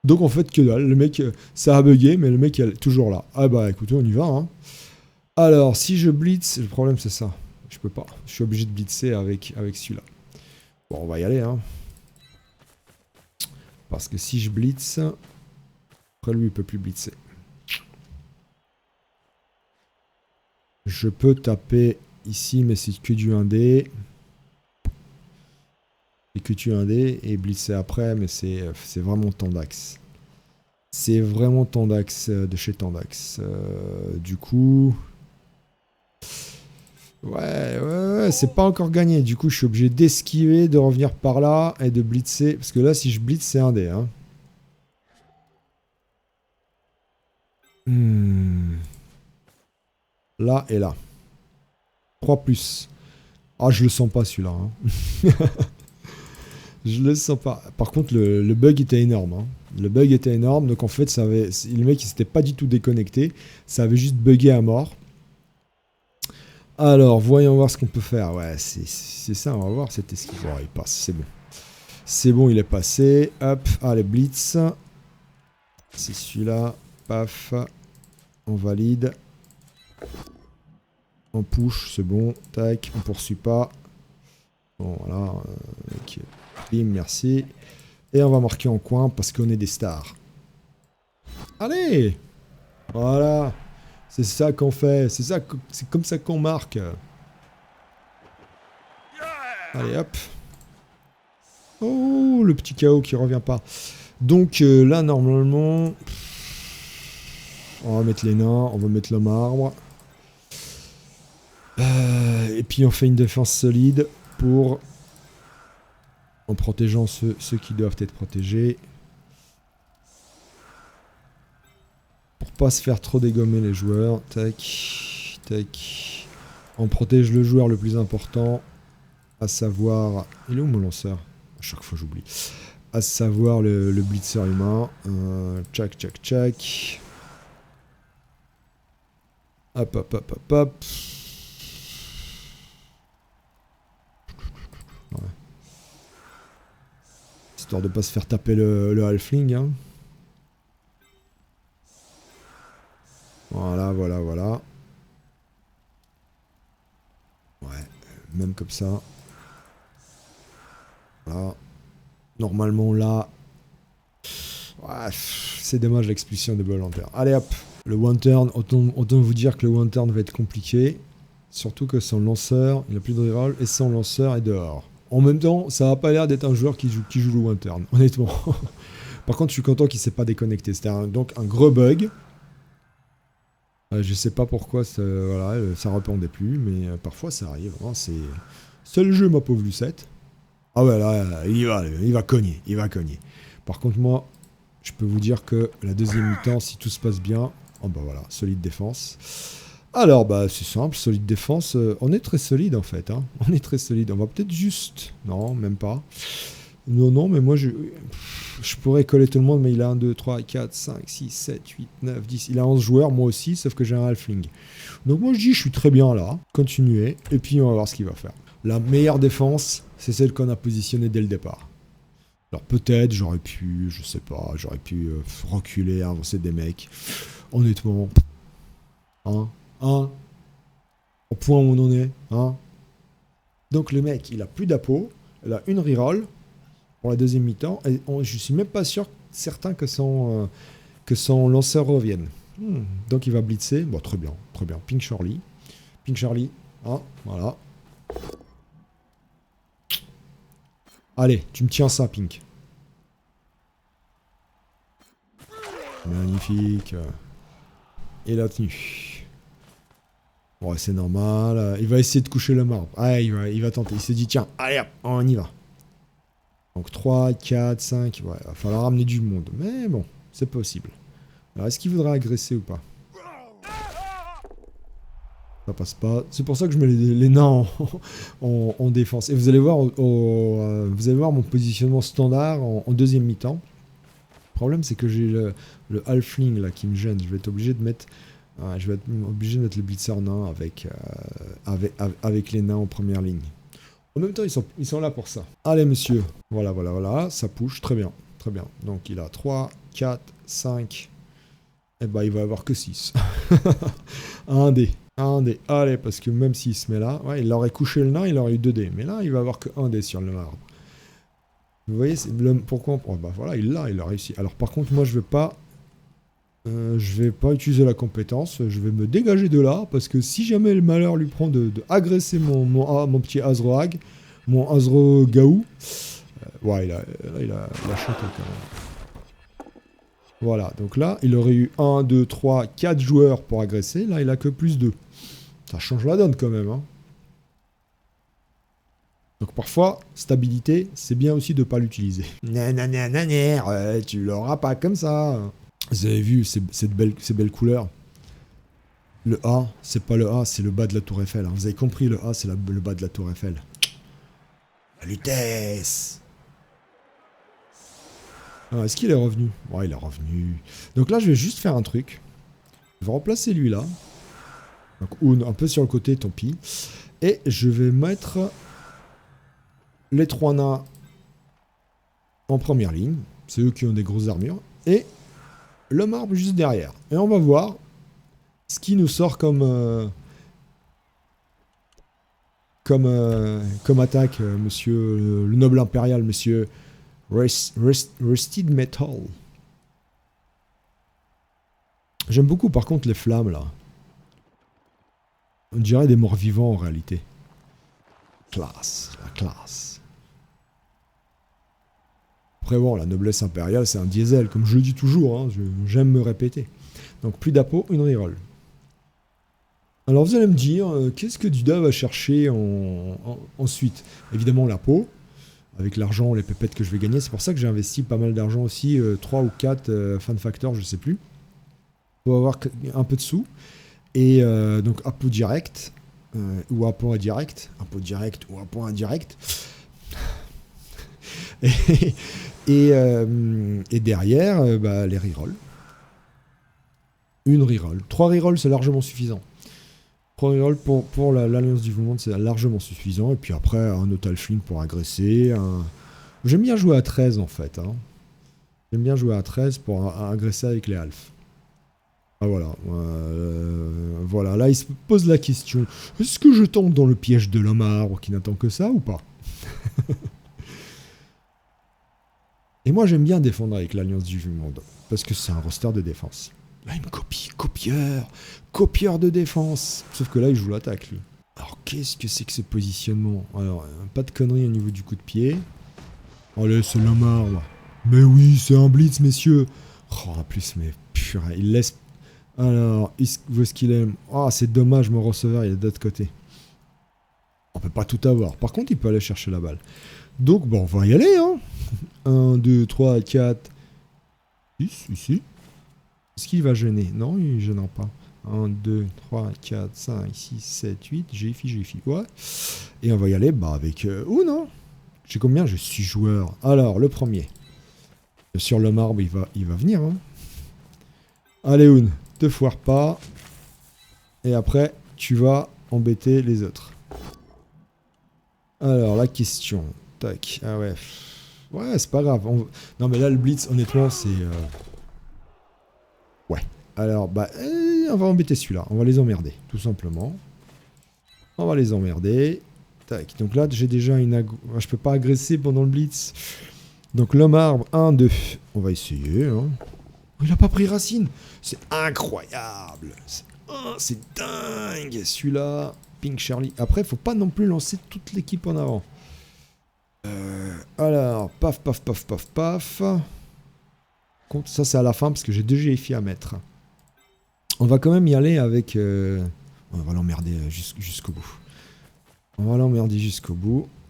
Speaker 1: Donc, en fait, que dalle. Le mec, ça a bugué, mais le mec est toujours là. Ah bah, écoutez, on y va, hein. Alors, si je blitz, le problème c'est ça. Je peux pas. Je suis obligé de blitzer avec celui-là. Bon, on va y aller, hein. Parce que si je blitz, après lui, il peut plus blitzer. Je peux taper ici, mais c'est que du 1D. Et que tu 1D et blitzer après, mais c'est vraiment Tandax. C'est vraiment Tandax de chez Tandax. Du coup... Ouais, c'est pas encore gagné. Du coup, je suis obligé d'esquiver, de revenir par là et de blitzer. Parce que là, si je blitz, c'est un dé. Hein. Là et là. 3+. Ah, je le sens pas celui-là. Hein. Je le sens pas. Par contre, le bug était énorme. Hein. Le bug était énorme. Donc en fait, le mec, il s'était pas du tout déconnecté. Ça avait juste bugué à mort. Alors, voyons voir ce qu'on peut faire. Ouais, c'est ça, on va voir cette esquive. Oh, il passe, c'est bon. C'est bon, il est passé. Hop, allez, blitz. C'est celui-là. Paf. On valide. On push, c'est bon. Tac, on poursuit pas. Bon, voilà. Okay. Bim, merci. Et on va marquer en coin parce qu'on est des stars. Allez! Voilà. C'est ça qu'on fait. C'est comme ça qu'on marque. Allez, hop. Oh, le petit KO qui revient pas. Donc là, normalement... On va mettre les nains, on va mettre le marbre. Et puis on fait une défense solide pour... En protégeant ceux qui doivent être protégés. Pour pas se faire trop dégommer les joueurs. Tac, tac. On protège le joueur le plus important. À savoir... Il est où mon lanceur? À chaque fois j'oublie. À savoir le blitzer humain. Tchac, tchac, tchac. Hop, hop, hop, hop, hop. Ouais. Histoire de pas se faire taper le halfling. Hein. Voilà, voilà, voilà. Ouais, même comme ça. Voilà. Normalement là... Ouais, c'est dommage l'expulsion de volontaire. Allez hop. Le one turn, autant vous dire que le one turn va être compliqué. Surtout que son lanceur, il n'a plus de reroll et son lanceur est dehors. En même temps, ça n'a pas l'air d'être un joueur qui joue le one turn, honnêtement. Par contre, je suis content qu'il ne s'est pas déconnecté. C'était donc un gros bug. Je sais pas pourquoi voilà, ça répondait plus, mais parfois ça arrive. Hein, c'est le jeu, ma pauvre Lucette. Ah ouais, là, il va cogner, il va cogner. Par contre, moi, je peux vous dire que la deuxième mi-temps, si tout se passe bien, oh bah voilà, solide défense. Alors, bah c'est simple, solide défense, on est très solide en fait, hein. On est très solide, on va peut-être juste... Non, même pas. Non, non, mais moi, je pourrais coller tout le monde, mais il a 1, 2, 3, 4, 5, 6, 7, 8, 9, 10. Il a 11 joueurs, moi aussi, sauf que j'ai un halfling. Donc moi, je dis, je suis très bien là. Continuez, et puis on va voir ce qu'il va faire. La meilleure défense, c'est celle qu'on a positionnée dès le départ. Alors peut-être, j'aurais pu, je sais pas, j'aurais pu reculer, avancer des mecs. Honnêtement, hein, au point où on en est, hein. Donc le mec, il a plus d'appôt, il a une reroll pour la deuxième mi-temps, et je suis même pas certain que son lanceur revienne. Donc il va blitzer, bon très bien, Pink Charlie, hein, voilà. Allez, tu me tiens ça, Pink. Magnifique. Et la tenue. Bon, c'est normal. Il va essayer de coucher le marbre. Ah, il va tenter. Il s'est dit, tiens, allez, hop, on y va. Donc 3, 4, 5. Ouais, il va falloir ramener du monde. Mais bon, c'est possible. Alors, est-ce qu'il voudra agresser ou pas? Ça passe pas. C'est pour ça que je mets les nains en défense. Et vous allez voir, vous allez voir mon positionnement standard en deuxième mi-temps. Le problème, c'est que j'ai le halfling là qui me gêne. Je vais être obligé de mettre, le blitzer nain avec les nains en première ligne. En même temps, ils sont là pour ça. Allez, monsieur. Voilà, voilà, voilà. Ça push. Très bien. Très bien. Donc, il a 3, 4, 5. Eh ben, il va avoir que 6. Un dé. Allez, parce que même s'il se met là, ouais, il aurait couché le nain, il aurait eu 2 dés. Mais là, il va avoir que 1 dé sur le marbre. Vous voyez, pourquoi bah voilà, il a réussi. Alors par contre, moi, je vais pas utiliser la compétence. Je vais me dégager de là, parce que si jamais le malheur lui prend de agresser mon petit Azroag, mon Azro Gaou, ouais, il a chanté quand même. Voilà, donc là, il aurait eu 1, 2, 3, 4 joueurs pour agresser. Là, il a que plus 2. Ça change la donne quand même, hein. Donc parfois, stabilité, c'est bien aussi de ne pas l'utiliser. Tu l'auras pas comme ça. Vous avez vu ces belles couleurs. Le A, c'est pas le A, c'est le bas de la tour Eiffel. Hein. Vous avez compris, le A, c'est le bas de la tour Eiffel. La vitesse. Ah, est-ce qu'il est revenu? Ouais, il est revenu. Donc là, je vais juste faire un truc. Je vais remplacer lui là. Donc, ou un peu sur le côté, tant pis. Et je vais mettre les 3 nains en première ligne. C'est eux qui ont des grosses armures. Et le marbre juste derrière. Et on va voir ce qui nous sort comme attaque, monsieur le noble impérial, monsieur Rusted Metal. J'aime beaucoup par contre les flammes là. On dirait des morts vivants en réalité. Classe, la classe. Après bon, la noblesse impériale c'est un diesel, comme je le dis toujours, hein, j'aime me répéter. Donc plus d'appôt, une reroll. Alors vous allez me dire, qu'est-ce que Duda va chercher ensuite? Évidemment la peau, avec l'argent, les pépettes que je vais gagner. C'est pour ça que j'ai investi pas mal d'argent aussi, 3 ou 4 fan factor, je sais plus. Pour avoir un peu de sous. Et donc appôt direct, ou appôt indirect. Appôt direct ou appôt indirect. Et derrière, les rerolls. Une reroll. 3 rerolls, c'est largement suffisant. 3 rerolls pour l'Alliance du Monde, c'est largement suffisant. Et puis après, un Otalfling pour agresser. J'aime bien jouer à 13 en fait. Hein. J'aime bien jouer à 13 pour agresser avec les Alphes. Ah voilà. Voilà, là il se pose la question. Est-ce que je tombe dans le piège de l'homme à arbre qui n'attend que ça ou pas? Et moi j'aime bien défendre avec l'Alliance du Monde. Parce que c'est un roster de défense. Là il me copie. Copieur de défense. Sauf que là il joue l'attaque lui. Alors qu'est-ce que c'est que ce positionnement? Alors, pas de conneries au niveau du coup de pied. Allez, c'est l'homme à arbre. Mais oui, c'est un blitz, messieurs. Oh, en plus, mais purée, il laisse... Alors, où est-ce qu'il est? Ah, c'est dommage, mon receveur, il est de l'autre côté. On peut pas tout avoir. Par contre, il peut aller chercher la balle. Donc, bon, on va y aller, hein. 1, 2, 3, 4... 6, ici. Est-ce qu'il va gêner? Non, il ne gênera pas. 1, 2, 3, 4, 5, 6, 7, 8. Jiffy. Ouais. Et on va y aller avec... non. J'ai combien? J'ai 6 joueurs. Alors, le premier. Sur le marbre, il va venir. Hein. Allez, Oun. Te foire pas. Et après, tu vas embêter les autres. Alors, la question. Tac. Ah ouais. Ouais, c'est pas grave. Non, mais là, le blitz, honnêtement, c'est... Ouais. Alors, on va embêter celui-là. On va les emmerder, tout simplement. On va les emmerder. Tac. Donc là, j'ai déjà une... Je peux pas agresser pendant le blitz. Donc l'homme arbre, 1, 2. On va essayer. Hein. Il a pas pris racine. C'est incroyable. C'est dingue. Celui-là, Pink Charlie. Après, faut pas non plus lancer toute l'équipe en avant. Alors, paf. Ça, c'est à la fin parce que j'ai 2 GFI à mettre. On va quand même y aller avec... On va l'emmerder jusqu'au bout.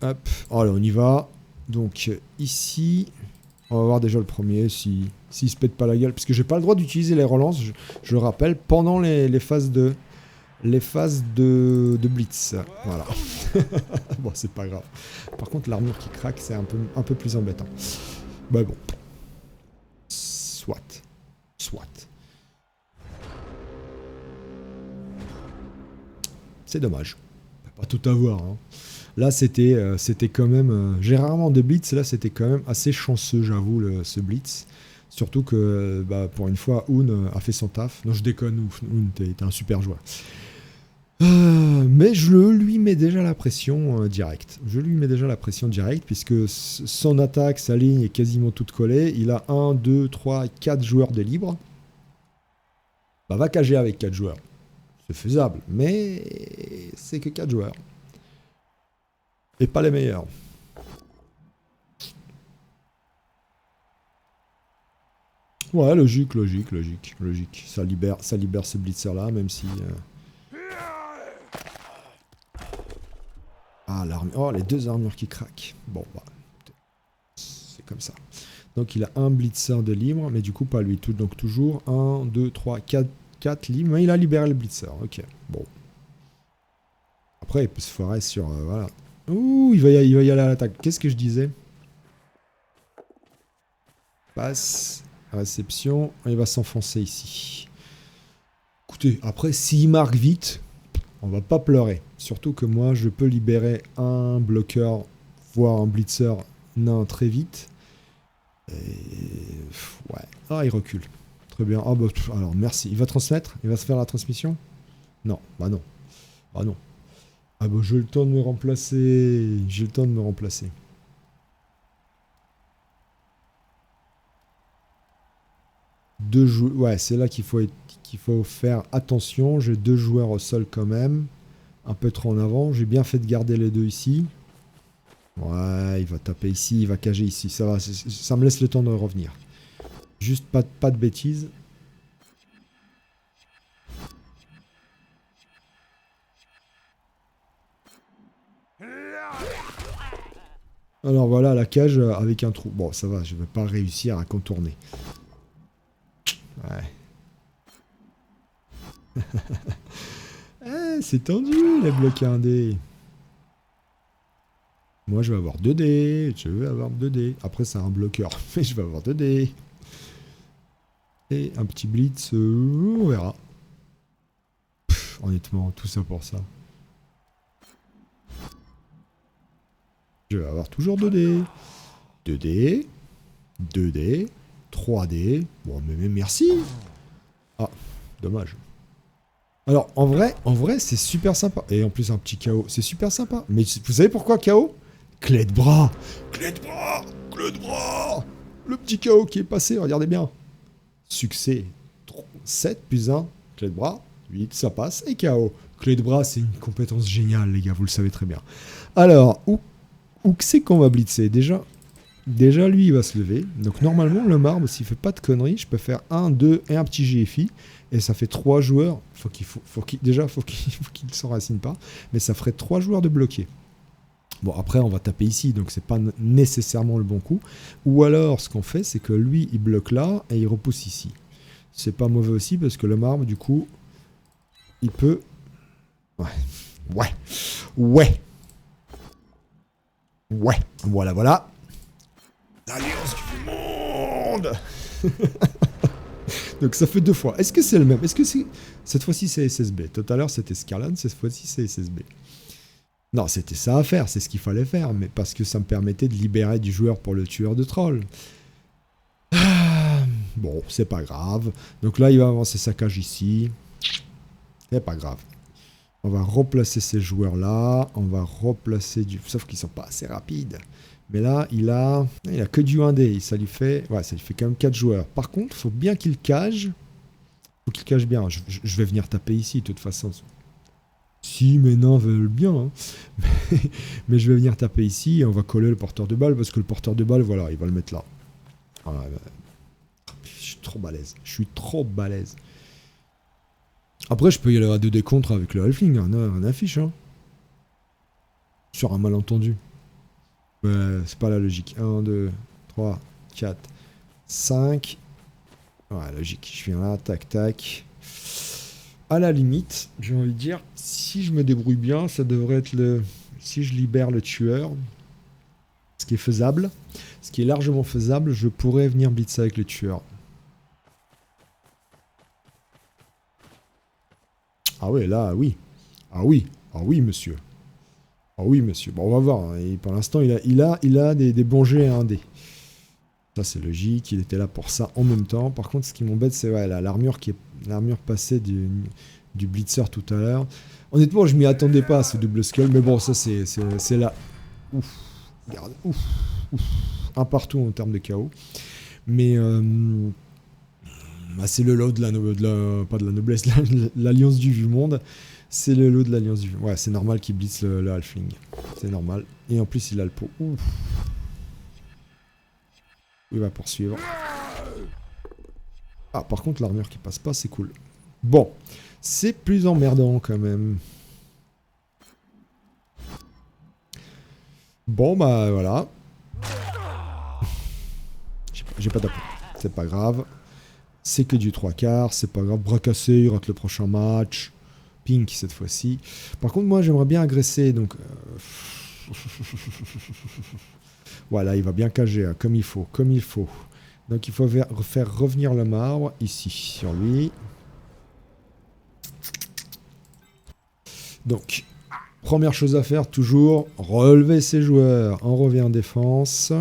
Speaker 1: Hop. Allez, on y va. Donc, ici... On va voir déjà le premier, s'il se pète pas la gueule. Parce que j'ai pas le droit d'utiliser les relances, je le rappelle, pendant les phases de blitz. Voilà. Bon, c'est pas grave. Par contre, l'armure qui craque, c'est un peu plus embêtant. Bah bon. Soit. C'est dommage. On peut pas tout avoir, hein. Là, c'était quand même... j'ai rarement de blitz, là, c'était quand même assez chanceux, j'avoue, ce blitz. Surtout que, pour une fois, Oun a fait son taf. Non, je déconne, Oun, t'es un super joueur. Mais je lui mets déjà la pression directe. Puisque son attaque, sa ligne est quasiment toute collée. Il a 1, 2, 3, 4 joueurs de libre. Va cager avec 4 joueurs. C'est faisable, mais c'est que 4 joueurs. Et pas les meilleurs. Ouais, logique. Ça libère ce blitzer là, même si... Ah, l'armure. Oh, les 2 armures qui craquent. Bon, c'est comme ça. Donc il a un blitzer de libre, mais du coup pas lui. Donc toujours 1, 2, 3, 4 libres. Mais il a libéré le blitzer. Ok, bon. Après, il peut se foirer sur... voilà. Ouh, il va y aller à l'attaque. Qu'est-ce que je disais? Passe. Réception. Il va s'enfoncer ici. Écoutez, après, s'il marque vite, on va pas pleurer. Surtout que moi, je peux libérer un bloqueur, voire un blitzer nain très vite. Et... ouais. Ah, il recule. Très bien. Ah, alors, merci. Il va transmettre? Il va se faire la transmission? Non. Non. Non. Ah j'ai le temps de me remplacer. 2 joueurs. Ouais, c'est là qu'il faut faire attention. J'ai 2 joueurs au sol quand même. Un peu trop en avant. J'ai bien fait de garder les 2 ici. Ouais, il va taper ici, il va cager ici. Ça va, ça me laisse le temps de revenir. Juste pas de bêtises. Alors voilà, la cage avec un trou. Bon, ça va, je vais pas réussir à contourner. Ouais. C'est tendu, les blocs 1D. Moi, je vais avoir 2D. Je vais avoir 2D. Après, c'est un bloqueur. Mais je vais avoir 2D. Et un petit blitz. On verra. Pff, honnêtement, tout ça pour ça. Je vais avoir toujours 2D. 2D. 2D. 3D. Bon, mais merci. Ah, dommage. Alors, en vrai, c'est super sympa. Et en plus, un petit KO. C'est super sympa. Mais vous savez pourquoi KO? Clé de bras. Clé de bras. Clé de bras. Le petit KO qui est passé, regardez bien. Succès. 7 plus 1. Clé de bras. 8, ça passe. Et KO. Clé de bras, c'est une compétence géniale, les gars. Vous le savez très bien. Alors, où c'est qu'on va blitzer? Déjà, lui, il va se lever. Donc, normalement, le marbre, s'il fait pas de conneries, je peux faire 1, 2 et un petit GFI. Et ça fait 3 joueurs. Faut qu'il s'enracine pas. Mais ça ferait 3 joueurs de bloqués. Bon, après, on va taper ici. Donc, c'est pas nécessairement le bon coup. Ou alors, ce qu'on fait, c'est que lui, il bloque là. Et il repousse ici. C'est pas mauvais aussi. Parce que le marbre, du coup, il peut... Ouais. Voilà. L'Alliance du monde. Donc ça fait 2 fois. Est-ce que c'est le même? Est-ce que c'est... Cette fois-ci, c'est SSB. Tout à l'heure, c'était Scarlan. Cette fois-ci, c'est SSB. Non, c'était ça à faire. C'est ce qu'il fallait faire. Mais parce que ça me permettait de libérer du joueur pour le tueur de troll. Bon, c'est pas grave. Donc là, il va avancer sa cage ici. C'est pas grave. On va replacer ces joueurs-là. On va replacer du... Sauf qu'ils sont pas assez rapides. Mais là, il a que du 1D. Ça lui fait quand même 4 joueurs. Par contre, il faut bien qu'il cage. Faut qu'il cache bien. Je vais venir taper ici, de toute façon. Si mes nains veulent bien. Hein. Mais je vais venir taper ici et on va coller le porteur de balle. Parce que le porteur de balle, voilà, il va le mettre là. Voilà, je suis trop balèze. Après, je peux y aller à 2D contre avec le halfling. Un affiche. Hein. Sur un malentendu. C'est pas la logique. 1, 2, 3, 4, 5. Ouais, logique. Je viens là, tac, tac. À la limite, j'ai envie de dire, si je me débrouille bien, ça devrait être le... Si je libère le tueur, ce qui est faisable, ce qui est largement faisable, je pourrais venir blitzer avec le tueur. Ah ouais, là, oui. Ah oui, monsieur. Ah oui, monsieur. Bon, on va voir. Et pour l'instant, il a des bons jets à 1D. Ça, c'est logique. Il était là pour ça en même temps. Par contre, ce qui m'embête, c'est l'armure passée du blitzer tout à l'heure. Honnêtement, je m'y attendais pas à ce double skull. Mais bon, ça, c'est là. Ouf. Regarde. Ouf. Un partout en termes de KO. Mais c'est le lot pas de la noblesse, l'alliance du monde. C'est le lot de l'Alliance du... Ouais, c'est normal qu'il blitz le halfling. C'est normal. Et en plus, il a le pot. Ouf. Il va poursuivre. Ah, par contre, l'armure qui passe pas, c'est cool. Bon. C'est plus emmerdant, quand même. Bon, bah, voilà. J'ai pas d'appui. C'est pas grave. C'est que du 3/4. C'est pas grave. Bras cassé, il rate le prochain match. Pink cette fois-ci. Par contre, moi, j'aimerais bien agresser, donc... Voilà, il va bien cager, hein, comme il faut. Donc, il faut faire revenir le marbre, ici, sur lui. Donc, première chose à faire, toujours, relever ses joueurs. On revient en défense.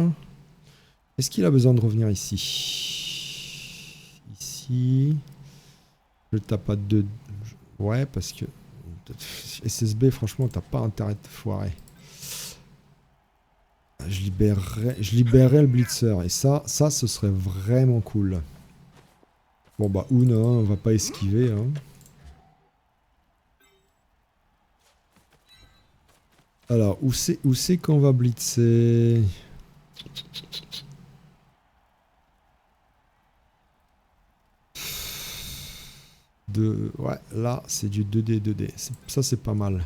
Speaker 1: Est-ce qu'il a besoin de revenir ici? Ici. Je tape pas de... Ouais, parce que SSB, franchement, t'as pas intérêt de te foirer. Je libérerais le blitzer. Et ça, ce serait vraiment cool. Bon bah Oun, hein, on va pas esquiver. Hein. Alors, où c'est qu'on va blitzer? Ouais, là, c'est du 2D, 2D. Ça, c'est pas mal.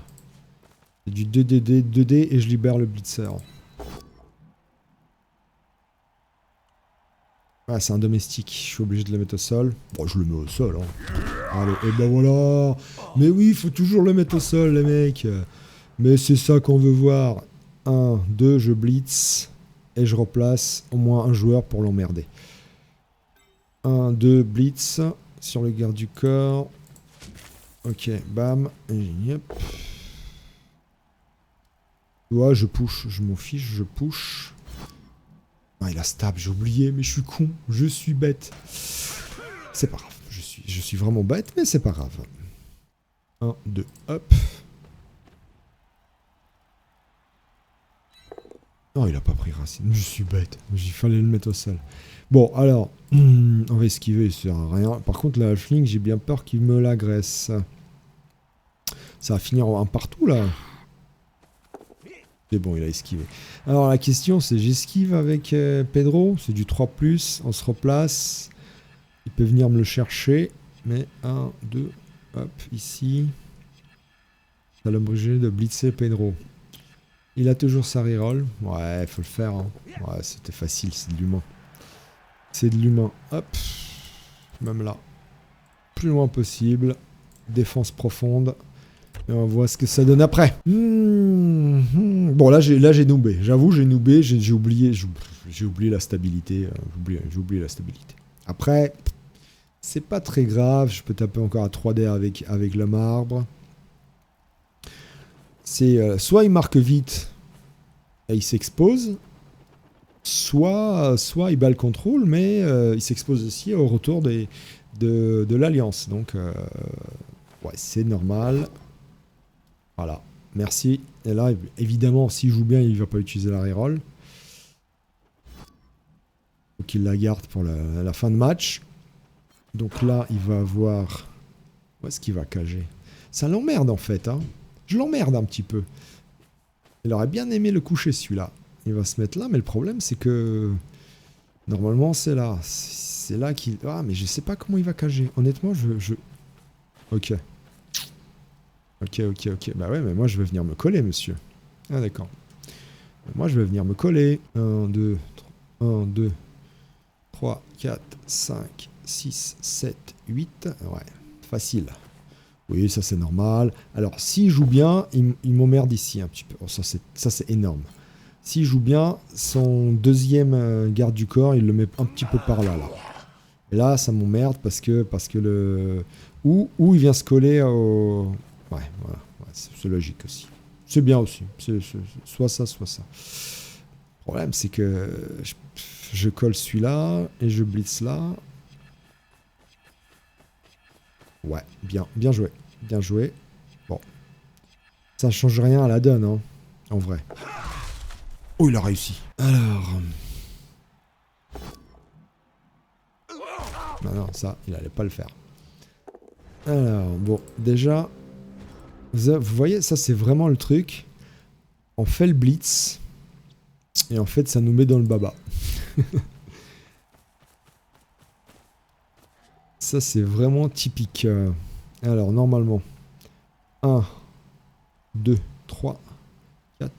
Speaker 1: C'est du 2D, 2D et je libère le blitzer. Ah, c'est un domestique. Je suis obligé de le mettre au sol. Bon, je le mets au sol. Hein. Allez, et ben voilà. Mais oui, il faut toujours le mettre au sol, les mecs. Mais c'est ça qu'on veut voir. 1, 2, je blitz. Et je replace au moins un joueur pour l'emmerder. 1, 2, blitz. Sur le garde du corps. Ok, bam. Et hop. Ouais, je push. Je m'en fiche, je push. Ah, il a stab, j'ai oublié, mais je suis con. Je suis bête. C'est pas grave. Je suis vraiment bête, mais c'est pas grave. 1, 2, hop. Non, il a pas pris racine. Je suis bête. Il fallait le mettre au sol. Bon, alors, on va esquiver, ça sert à rien. Par contre, la halfling, j'ai bien peur qu'il me l'agresse. Ça va finir en un partout, là. C'est bon, il a esquivé. Alors, la question, c'est j'esquive avec Pedro. C'est du 3+. On se replace. Il peut venir me le chercher. Mais 1, 2, hop, ici. Ça l'a obligé de blitzer Pedro. Il a toujours sa reroll. Ouais, faut le faire. Hein. Ouais, c'était facile, c'est de l'humain. C'est de l'humain. Hop. Même là. Plus loin possible. Défense profonde. Et on voit ce que ça donne après. Bon, là, j'ai noobé. J'avoue, j'ai noobé. J'ai oublié la stabilité. J'ai oublié la stabilité. Après, c'est pas très grave. Je peux taper encore à 3D avec le marbre. C'est soit il marque vite et il s'expose, soit il bat le contrôle, mais il s'expose aussi au retour de l'Alliance. Donc, ouais, c'est normal. Voilà, merci. Et là, évidemment, s'il joue bien, il ne va pas utiliser la reroll. Faut qu'il la garde pour la fin de match. Donc là, il va avoir... Où est-ce qu'il va cager? Ça l'emmerde en fait, hein. Je l'emmerde un petit peu. Il aurait bien aimé le coucher celui-là. Il va se mettre là, mais le problème c'est que... Normalement c'est là. C'est là qu'il... Ah, mais je sais pas comment il va cager. Honnêtement, Ok. Ok. Bah ouais, mais moi je vais venir me coller, monsieur. Ah d'accord. Moi je vais venir me coller. 1, 2, 3, 4, 5, 6, 7, 8. Ouais, facile. Oui, ça c'est normal. Alors, s'il joue bien, il m'emmerde ici un petit peu. Oh, ça c'est énorme. S'il joue bien, son deuxième garde du corps, il le met un petit peu par là. Et là, ça m'emmerde parce que le... Ou il vient se coller au... Ouais, voilà. Ouais, c'est logique aussi. C'est bien aussi. Soit ça, soit ça. Le problème, c'est que je colle celui-là et je blitz là. Ouais, bien joué. Bien joué. Bon. Ça ne change rien à la donne, hein, en vrai. Oh, il a réussi. Alors... Non, ça, il allait pas le faire. Alors, bon, déjà... Vous voyez, ça, c'est vraiment le truc. On fait le blitz. Et en fait, ça nous met dans le baba. Ça, c'est vraiment typique. Alors, normalement, 1, 2, 3, 4,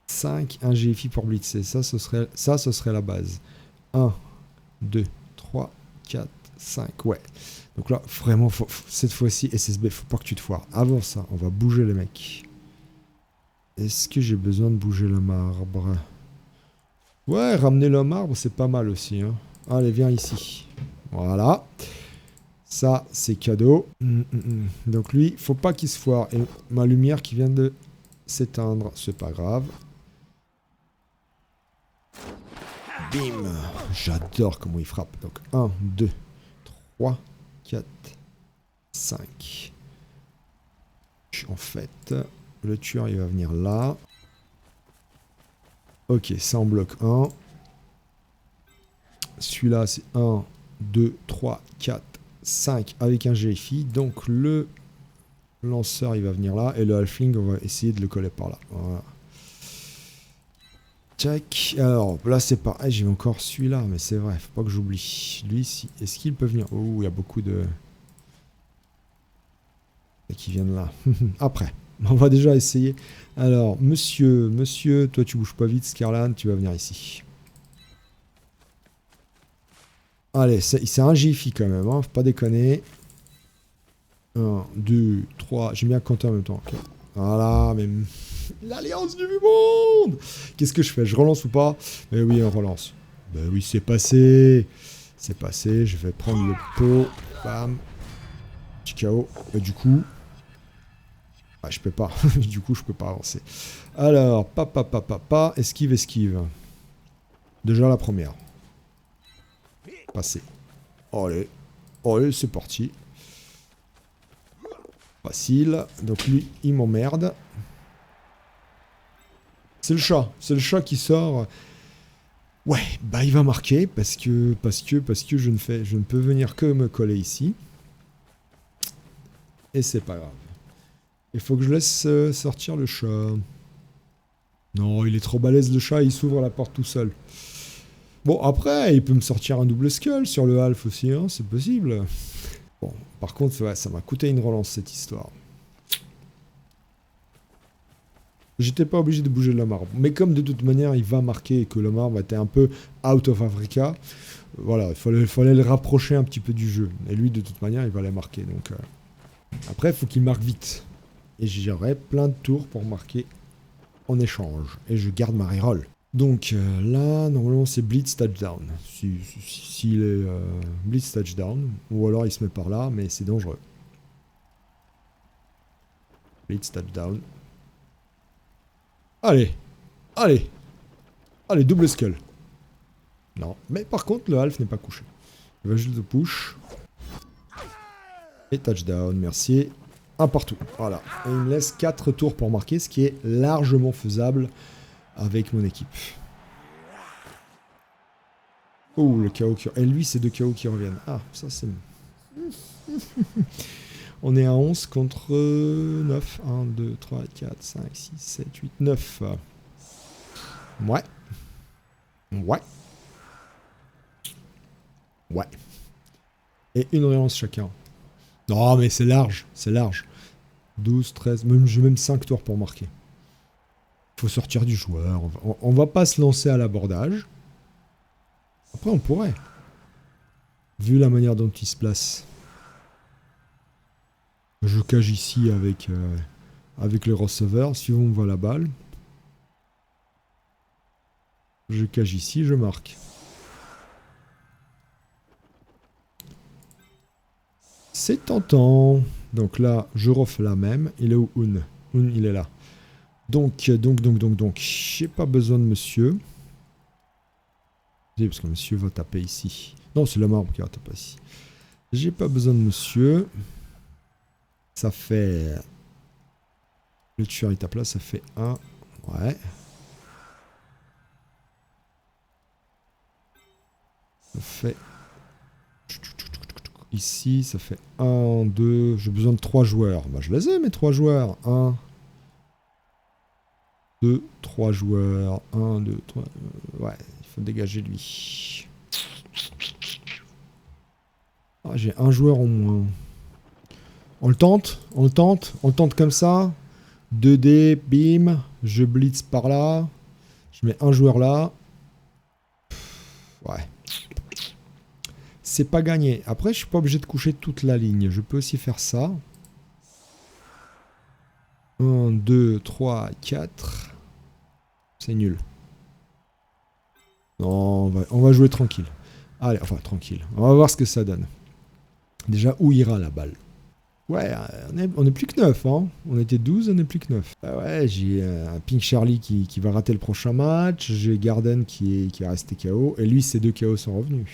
Speaker 1: 5, un GFI pour blitzer. Ça, ce serait la base. 1, 2, 3, 4, 5. Ouais. Donc là, vraiment, cette fois-ci, SSB, faut pas que tu te foires. Avant ça, on va bouger les mecs. Est-ce que j'ai besoin de bouger le marbre? Ouais, ramener le marbre, c'est pas mal aussi. Hein. Allez, viens ici. Voilà. Ça, c'est cadeau. Donc lui, faut pas qu'il se foire. Et ma lumière qui vient de s'éteindre, c'est pas grave. Bim. J'adore comment il frappe. Donc 1, 2, 3, 4, 5. En fait, le tueur, il va venir là. Ok, ça en bloque 1. Celui-là, c'est 1, 2, 3, 4, 5 avec un GFI. Donc le lanceur, il va venir là. Et le halfling, on va essayer de le coller par là. Voilà. Tac. Alors là, c'est pareil. J'ai encore celui-là. Mais c'est vrai, faut pas que j'oublie. Lui, si, est-ce qu'il peut venir? Oh, il y a beaucoup de... qui viennent là. Après. On va déjà essayer. Alors, monsieur, toi tu bouges pas vite, Scarlan, tu vas venir ici. Allez, c'est un GFI quand même, hein, faut pas déconner. 1, 2, 3, j'aime bien compter en même temps. Okay. Voilà, mais... L'alliance du monde. Qu'est-ce que je fais? Je relance ou pas? Eh oui, on relance. Ben oui, c'est passé. C'est passé, je vais prendre le pot. Bam. Petit KO. Et du coup... Ah, je peux pas. Du coup, je peux pas avancer. Alors, esquive, esquive. Déjà la première. Passé. Allez. Allez, c'est parti. Facile. Donc lui, il m'emmerde. C'est le chat. C'est le chat qui sort. Ouais, bah il va marquer parce que je ne peux venir que me coller ici. Et c'est pas grave. Il faut que je laisse sortir le chat. Non, il est trop balèze le chat, il s'ouvre la porte tout seul. Bon, après, il peut me sortir un double skull sur le half aussi, hein, c'est possible. Bon, par contre, ouais, ça m'a coûté une relance cette histoire. J'étais pas obligé de bouger le marbre. Mais comme de toute manière, il va marquer et que le marbre était un peu out of Africa, voilà, il fallait le rapprocher un petit peu du jeu. Et lui, de toute manière, il va les marquer. Donc, après, il faut qu'il marque vite. Et j'aurai plein de tours pour marquer en échange. Et je garde ma reroll. Donc là, normalement, c'est Blitz touchdown. S'il est Blitz touchdown, ou alors il se met par là, mais c'est dangereux. Blitz touchdown. Allez, allez, allez, double skull. Non, mais par contre, le half n'est pas couché. Il va juste le push. Et touchdown, merci. Un partout, voilà. Et il me laisse 4 tours pour marquer, ce qui est largement faisable avec mon équipe. Oh, le KO qui... Et lui, c'est 2 KO qui reviennent. Ah, ça c'est... On est à 11 contre 9. 1, 2, 3, 4, 5, 6, 7, 8, 9. Ouais. Ouais. Ouais. Et une relance chacun. Non, mais c'est large, c'est large. 12, 13, j'ai même 5 tours pour marquer. Il faut sortir du joueur. On va pas se lancer à l'abordage. Après, on pourrait. Vu la manière dont il se place. Je cage ici avec le receveur. Si on voit la balle. Je cage ici, je marque. C'est tentant. Donc là, je refais la même. Il est où Un, il est là. Donc. J'ai pas besoin de monsieur. Parce que monsieur va taper ici. Non, c'est le marbre qui va taper ici. J'ai pas besoin de monsieur. Ça fait... Le tueur il tape là, ça fait 1. Ouais. Ça fait... Ici, ça fait 1, 2... J'ai besoin de 3 joueurs. Bah, je les ai, mes 3 joueurs. 1, 2, 3 joueurs. 1, 2, 3... Ouais, il faut dégager lui. Ah, j'ai un joueur en moins. On le tente, on le tente, on le tente comme ça. 2D, bim. Je blitz par là. Je mets un joueur là. Ouais. C'est pas gagné. Après, je suis pas obligé de coucher toute la ligne. Je peux aussi faire ça. 1, 2, 3, 4. C'est nul. Non, on va jouer tranquille. Allez, enfin, tranquille. On va voir ce que ça donne. Déjà, où ira la balle? Ouais, on est plus que 9, hein. On était 12, on est plus que 9. Bah ouais, j'ai un Pink Charlie qui va rater le prochain match. J'ai Garden qui est resté KO. Et lui, ses 2 KO sont revenus.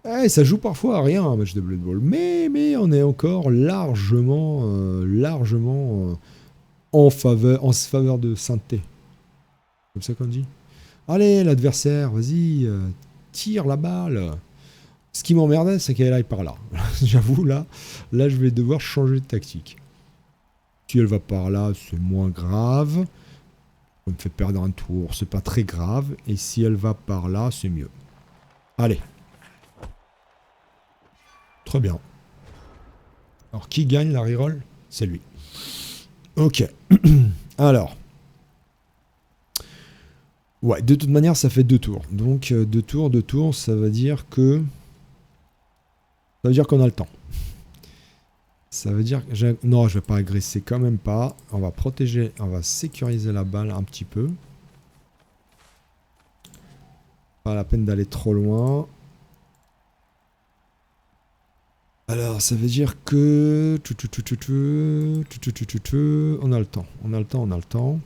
Speaker 1: Ouais, ça joue parfois à rien, un match de Blood Bowl. Mais on est encore largement en faveur de sainteté. Comme ça qu'on dit. Allez, l'adversaire, vas-y, tire la balle. Ce qui m'emmerdait, c'est qu'elle aille par là. J'avoue, là, je vais devoir changer de tactique. Si elle va par là, c'est moins grave. Ça me fait perdre un tour, c'est pas très grave. Et si elle va par là, c'est mieux. Allez. Très bien. Alors, qui gagne la reroll? C'est lui. Ok. Alors. Ouais, de toute manière, ça fait 2 tours. Donc, 2 tours, ça veut dire que... Ça veut dire qu'on a le temps. Ça veut dire que... Non, je vais pas agresser, quand même pas. On va protéger, on va sécuriser la balle un petit peu. Pas la peine d'aller trop loin. Alors, ça veut dire que... On a le temps, on a le temps, on a le temps.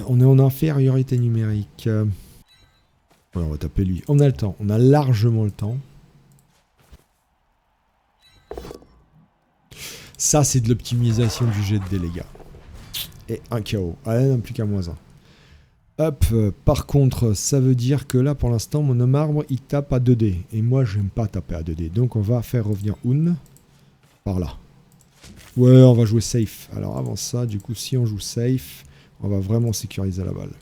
Speaker 1: On est en infériorité numérique. Ouais, on va taper lui. On a le temps, on a largement le temps. Ça, c'est de l'optimisation du jet de dés, les gars. Et un KO. Allez, non, plus qu'à -1. Hop, par contre, ça veut dire que là, pour l'instant, mon homme arbre, il tape à 2D. Et moi, j'aime pas taper à 2D. Donc, on va faire revenir Un par là. Ouais, on va jouer safe. Alors, avant ça, du coup, si on joue safe, on va vraiment sécuriser la balle.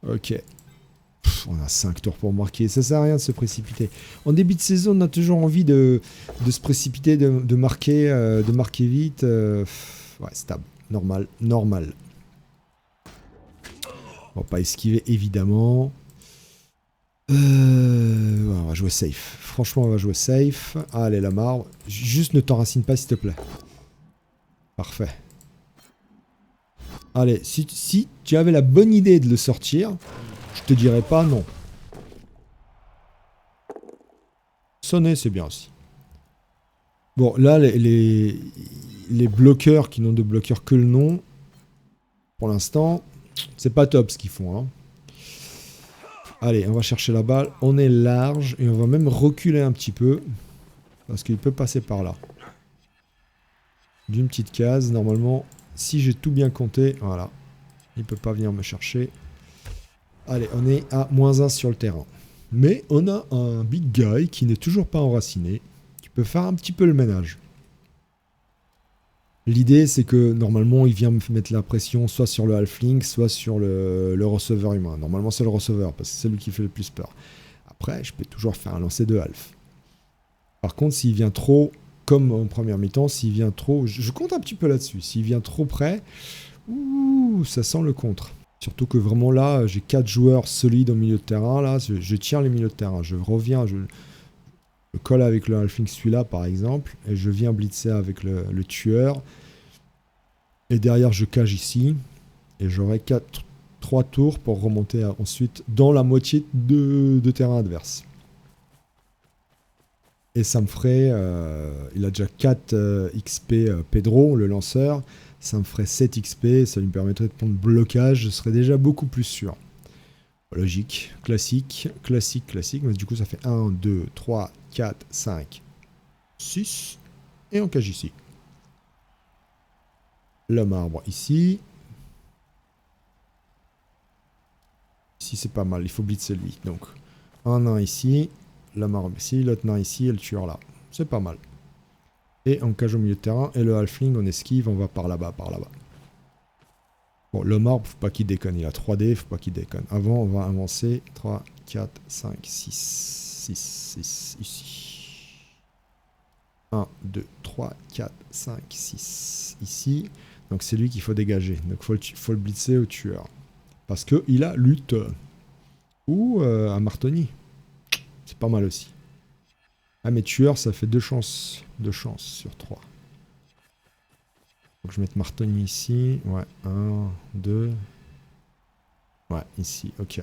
Speaker 1: Ok. On a 5 tours pour marquer. Ça sert à rien de se précipiter. En début de saison, on a toujours envie de se précipiter, de marquer vite. Ouais, stable. Normal. On va pas esquiver, évidemment. Ouais, on va jouer safe. Franchement, on va jouer safe. Allez, la marbre. Juste ne t'enracine pas, s'il te plaît. Parfait. Allez, si tu avais la bonne idée de le sortir, je te dirais pas non. Sonner, c'est bien aussi. Bon, là, les bloqueurs qui n'ont de bloqueur que le nom, pour l'instant, c'est pas top ce qu'ils font. Hein. Allez, on va chercher la balle. On est large et on va même reculer un petit peu. Parce qu'il peut passer par là. D'une petite case, normalement, si j'ai tout bien compté, voilà. Il peut pas venir me chercher. Allez, on est à -1 sur le terrain. Mais on a un big guy qui n'est toujours pas enraciné, qui peut faire un petit peu le ménage. L'idée, c'est que normalement, il vient me mettre la pression soit sur le halfling, soit sur le receveur humain. Normalement, c'est le receveur, parce que c'est lui qui fait le plus peur. Après, je peux toujours faire un lancer de half. Par contre, s'il vient trop, comme en première mi-temps, s'il vient trop... Je compte un petit peu là-dessus. S'il vient trop près, ouh, ça sent le contre. Surtout que vraiment là, j'ai 4 joueurs solides au milieu de terrain. Là, je tiens les milieux de terrain. Je reviens, je colle avec le halfling celui-là, par exemple. Et je viens blitzer avec le tueur. Et derrière, je cage ici. Et j'aurai 3 tours pour remonter ensuite dans la moitié de terrain adverse. Et ça me ferait... il a déjà 4 XP Pedro, le lanceur. Ça me ferait 7 XP. Ça lui permettrait de prendre blocage. Je serais déjà beaucoup plus sûr. Logique. Classique. Mais du coup, ça fait 1, 2, 3, 4, 5, 6. Et on cage ici. L'homme arbre ici. Ici, c'est pas mal. Il faut blitzer lui. Donc, un nain ici. L'homme arbre ici. L'autre nain ici. Et le tueur là. C'est pas mal. Et on cage au milieu de terrain. Et le halfling, on esquive. On va par là-bas, Bon, l'homme arbre, faut pas qu'il déconne. Il a 3D, faut pas qu'il déconne. Avant, on va avancer. 3, 4, 5, 6 ici. 1, 2, 3, 4, 5, 6 ici. Donc c'est lui qu'il faut dégager. Donc faut le blitzer au tueur. Parce qu'il a lutte. Ou un martoni. C'est pas mal aussi. Ah mais tueur, ça fait 2 chances. 2 chances sur 3. Faut que je mette martoni ici. Ouais, 1, 2. Ouais, ici, ok.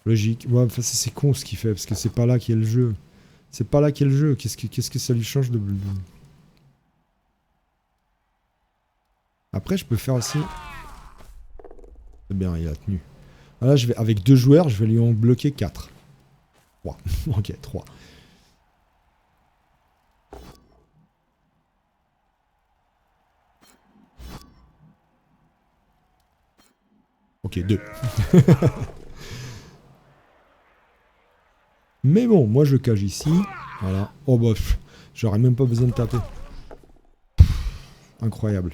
Speaker 1: Logique. Ouais, enfin, c'est con ce qu'il fait, parce que c'est pas là qu'il y a le jeu. C'est pas là qu'il y a le jeu. Qu'est-ce que ça lui change de... Après, je peux faire aussi... C'est bien, il a tenu. Là, je vais, avec 2 joueurs, je vais lui en bloquer 4. 3. Ok, 3. Ok, Ok, 2. Mais bon, moi je cage ici. Voilà. Oh bah, j'aurais même pas besoin de taper. Incroyable.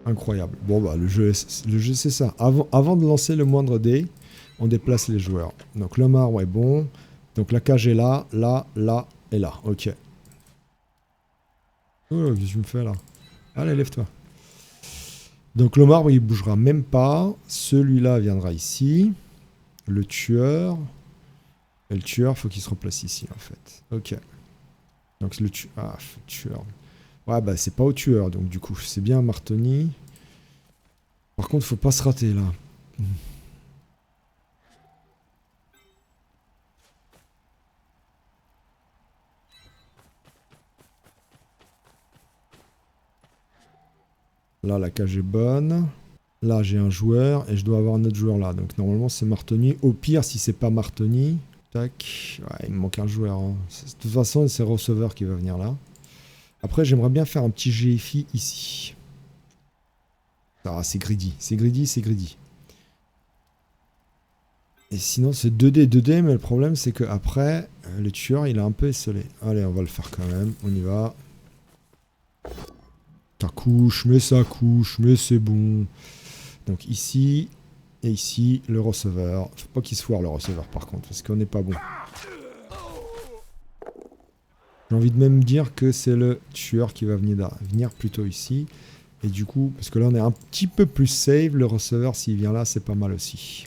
Speaker 1: Incroyable. Bon bah, le jeu c'est ça. Avant de lancer le moindre dé, on déplace les joueurs. Donc le marbre est bon. Donc la cage est là, là, là et là. Ok. Oh, qu'est-ce que tu me fais là? Allez, lève-toi. Donc le marbre, il bougera même pas. Celui-là viendra ici. Le tueur. Et le tueur, faut qu'il se replace ici, en fait. Ok. Donc le tueur... Ah, tueur. Ouais, bah c'est pas au tueur, donc du coup, c'est bien Martoni. Par contre, faut pas se rater, là. Là, la cage est bonne. Là, j'ai un joueur et je dois avoir un autre joueur là. Donc normalement, c'est Martoni. Au pire, si c'est pas Martoni... Tac. Ouais, il me manque un joueur. Hein. De toute façon, c'est receveur qui va venir là. Après, j'aimerais bien faire un petit GFI ici. Ah, c'est greedy. C'est greedy, c'est greedy. Et sinon, c'est 2D, 2D, mais le problème, c'est que après, le tueur, il est un peu esselé. Allez, on va le faire quand même. On y va. Ça couche, mais c'est bon. Donc ici, et ici, le receveur. Faut pas qu'il se foire, le receveur, par contre, parce qu'on n'est pas bon. J'ai envie de même dire que c'est le tueur qui va venir plutôt ici. Et du coup, parce que là, on est un petit peu plus safe. Le receveur, s'il vient là, c'est pas mal aussi.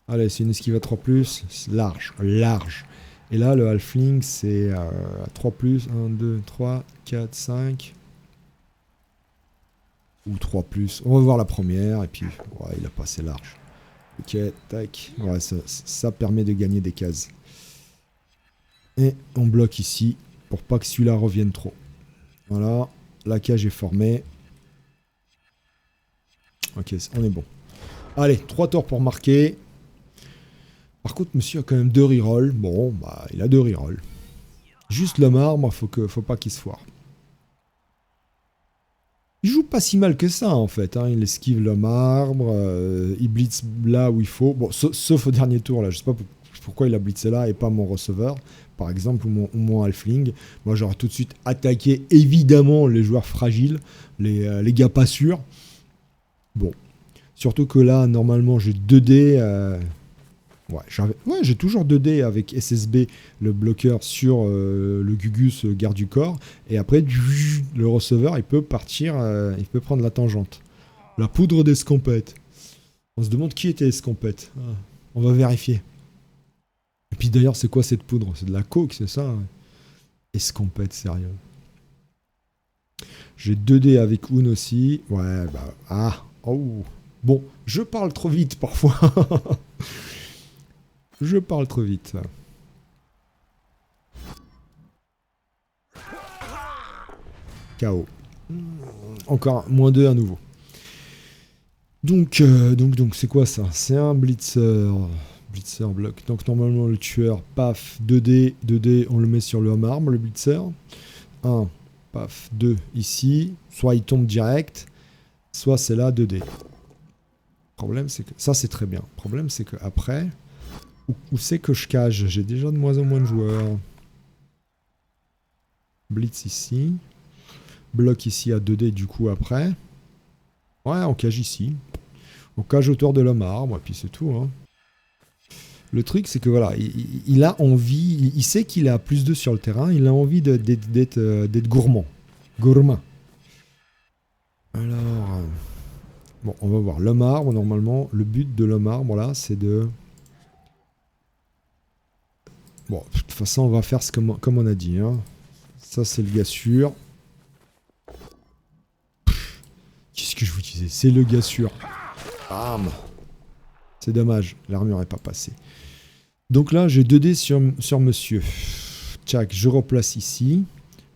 Speaker 1: Allez, c'est une esquive à 3+. Large, large. Et là, le halfling, c'est à 3+. 1, 2, 3, 4, 5. Ou 3+. On va voir la première. Et puis, ouais, il a passé large. Ok, tac. Ouais, ça permet de gagner des cases. Et on bloque ici pour pas que celui-là revienne trop. Voilà. La cage est formée. Ok, on est bon. Allez, 3 tours pour marquer. Par contre, monsieur a quand même 2 rerolls. Bon, bah, il a 2 rerolls. Juste le marbre, faut pas qu'il se foire. Il joue pas si mal que ça, en fait. Hein. Il esquive le marbre. Il blitz là où il faut. Bon, sauf au dernier tour, là. Je sais pas pourquoi il a blitzé là et pas mon receveur, par exemple, ou mon halfling. Moi, j'aurais tout de suite attaqué, évidemment, les joueurs fragiles. Les gars pas sûrs. Bon. Surtout que là, normalement, j'ai 2D... Ouais, j'ai toujours 2D avec SSB, le bloqueur sur le Gugus garde du corps. Et après, le receveur, il peut partir, il peut prendre la tangente. La poudre d'escampette. On se demande qui était escampette. Ah, on va vérifier. Et puis d'ailleurs, c'est quoi cette poudre? C'est de la coke, c'est ça? Escampette, sérieux. J'ai 2D avec Un aussi. Ouais, bah... Ah, oh. Bon, je parle trop vite parfois. Je parle trop vite. KO. Encore -2 à nouveau. Donc c'est quoi ça? C'est un blitzer. Blitzer bloc. Donc normalement le tueur, paf, 2D, 2D, on le met sur le marbre, le blitzer. 1, paf, 2 ici. Soit il tombe direct, soit c'est là 2D. Le problème c'est que... Ça c'est très bien. Le problème c'est que après... Où c'est que je cage? J'ai déjà de moins en moins de joueurs. Blitz ici. Bloc ici à 2D du coup après. Ouais, on cage ici. On cage autour de l'homme arbre, et puis c'est tout. Hein. Le truc, c'est que voilà, il a envie, il sait qu'il a +2 sur le terrain, il a envie d'être gourmand. Gourmand. Alors, bon, on va voir. L'homme arbre, normalement, le but de l'homme arbre, là, c'est de... Bon, de toute façon, on va faire comme on a dit. Hein. Ça, c'est le gars sûr. Qu'est-ce que je vous disais? C'est le gars sûr. Bam. C'est dommage, l'armure n'est pas passée. Donc là, j'ai 2D sur monsieur. Tchac, je replace ici.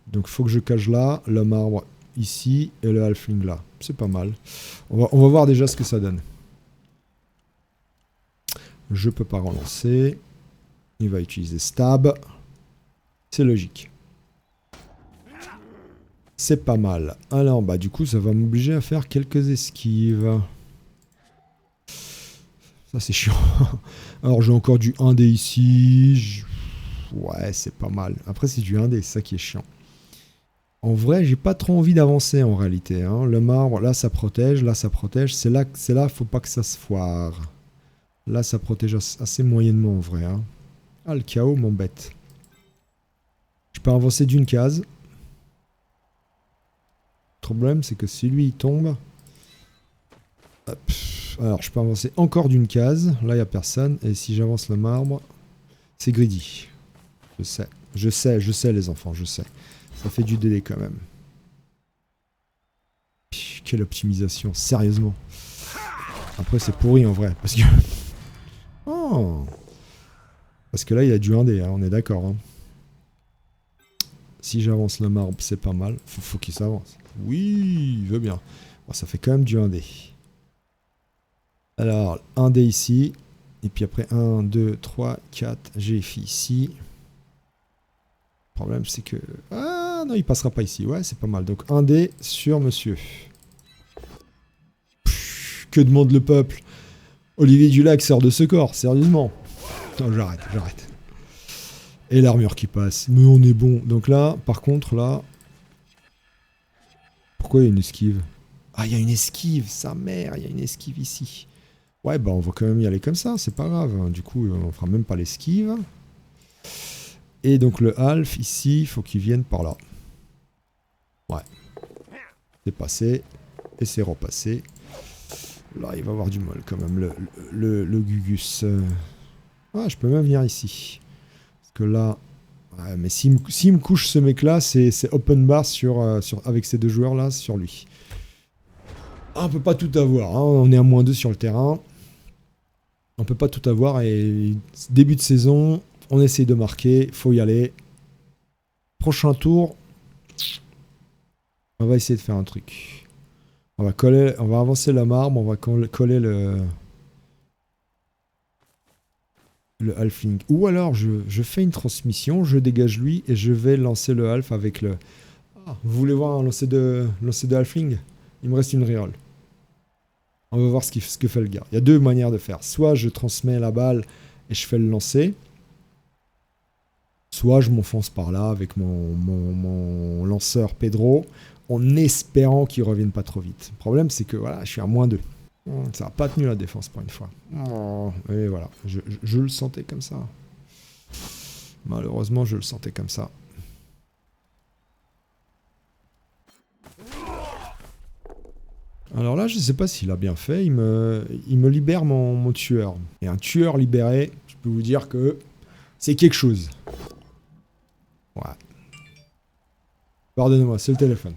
Speaker 1: Donc, il faut que je cache là, le marbre ici et le halfling là. C'est pas mal. On va voir déjà ce que ça donne. Je peux pas relancer. Il va utiliser stab. C'est logique. C'est pas mal. Alors, bah du coup, ça va m'obliger à faire quelques esquives. Ça, c'est chiant. Alors, j'ai encore du 1D ici. Ouais, c'est pas mal. Après, c'est du 1D, c'est ça qui est chiant. En vrai, j'ai pas trop envie d'avancer en réalité. Hein. Le marbre, là, ça protège. Là, ça protège. C'est là, faut pas que ça se foire. Là, ça protège assez moyennement en vrai. Hein. Ah, le chaos m'embête. Je peux avancer d'une case. Le problème, c'est que si lui, il tombe... Hop. Alors, je peux avancer encore d'une case. Là, il n'y a personne. Et si j'avance le marbre, c'est greedy. Je sais, les enfants, je sais. Ça fait du DD quand même. Quelle optimisation, sérieusement. Après, c'est pourri en vrai. Parce que... Oh. Parce que là, il y a du 1D, hein, on est d'accord. Hein. Si j'avance le marbre, c'est pas mal. Faut qu'il s'avance. Oui, il veut bien. Bon, ça fait quand même du 1D. Alors, 1D ici. Et puis après, 1, 2, 3, 4. J'ai fait ici. Le problème, c'est que... Ah non, il passera pas ici. Ouais, c'est pas mal. Donc, 1D sur monsieur. Pff, que demande le peuple? Olivier Dulac sort de ce corps, sérieusement. Non, j'arrête. Et l'armure qui passe. Mais on est bon. Donc là, par contre, là... Pourquoi il y a une esquive? Ah, il y a une esquive, sa mère, il y a une esquive ici. Ouais, bah on va quand même y aller comme ça, c'est pas grave. Du coup, on fera même pas l'esquive. Et donc le half, ici, il faut qu'il vienne par là. Ouais. C'est passé. Et c'est repassé. Là, il va avoir du mal quand même, le Gugus. Ah, je peux même venir ici. Parce que là... Ouais, mais s'il me couche ce mec-là, c'est open bar avec ces deux joueurs-là sur lui. Ah, on peut pas tout avoir. Hein. On est à -2 sur le terrain. On peut pas tout avoir. Et début de saison, on essaye de marquer. Faut y aller. Prochain tour, on va essayer de faire un truc. On va avancer la marbre. On va coller le halfling. Ou alors, je fais une transmission, je dégage lui et je vais lancer le half avec le... Ah, vous voulez voir un lancer de halfling? Il me reste une reroll. On va voir ce que fait le gars. Il y a deux manières de faire. Soit je transmets la balle et je fais le lancer. Soit je m'enfonce par là avec mon lanceur Pedro en espérant qu'il revienne pas trop vite. Le problème, c'est que voilà, je suis à -2. Ça n'a pas tenu la défense pour une fois. Et voilà, je le sentais comme ça. Malheureusement, je le sentais comme ça. Alors là, je sais pas s'il a bien fait. Il me libère mon tueur. Et un tueur libéré, je peux vous dire que c'est quelque chose. Ouais. Pardonnez-moi, c'est le téléphone.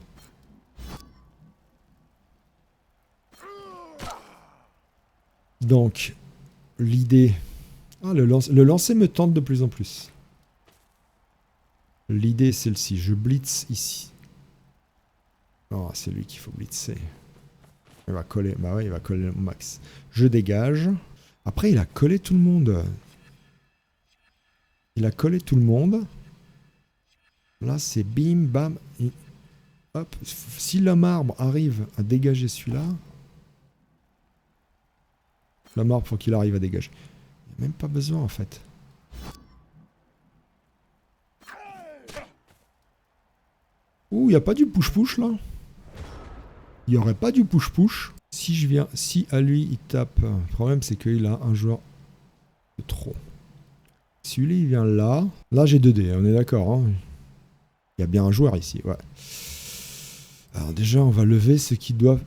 Speaker 1: Donc, l'idée... Ah, le lancer me tente de plus en plus. L'idée, c'est celle-ci. Je blitz ici. Oh, c'est lui qu'il faut blitzer. Il va coller. Bah ouais, il va coller au max. Je dégage. Après, il a collé tout le monde. Il a collé tout le monde. Là, c'est bim, bam. Hop. Si le marbre arrive à dégager celui-là... Le marbre, faut qu'il arrive à dégager. Il n'y a même pas besoin, en fait. Ouh, il n'y a pas du push-push, là. Il n'y aurait pas du push-push. Si à lui, il tape... Le problème, c'est qu'il a un joueur de trop. Si lui, il vient là... Là, j'ai 2D, on est d'accord. Hein. Il y a bien un joueur ici, ouais. Alors déjà, on va lever ceux qui doivent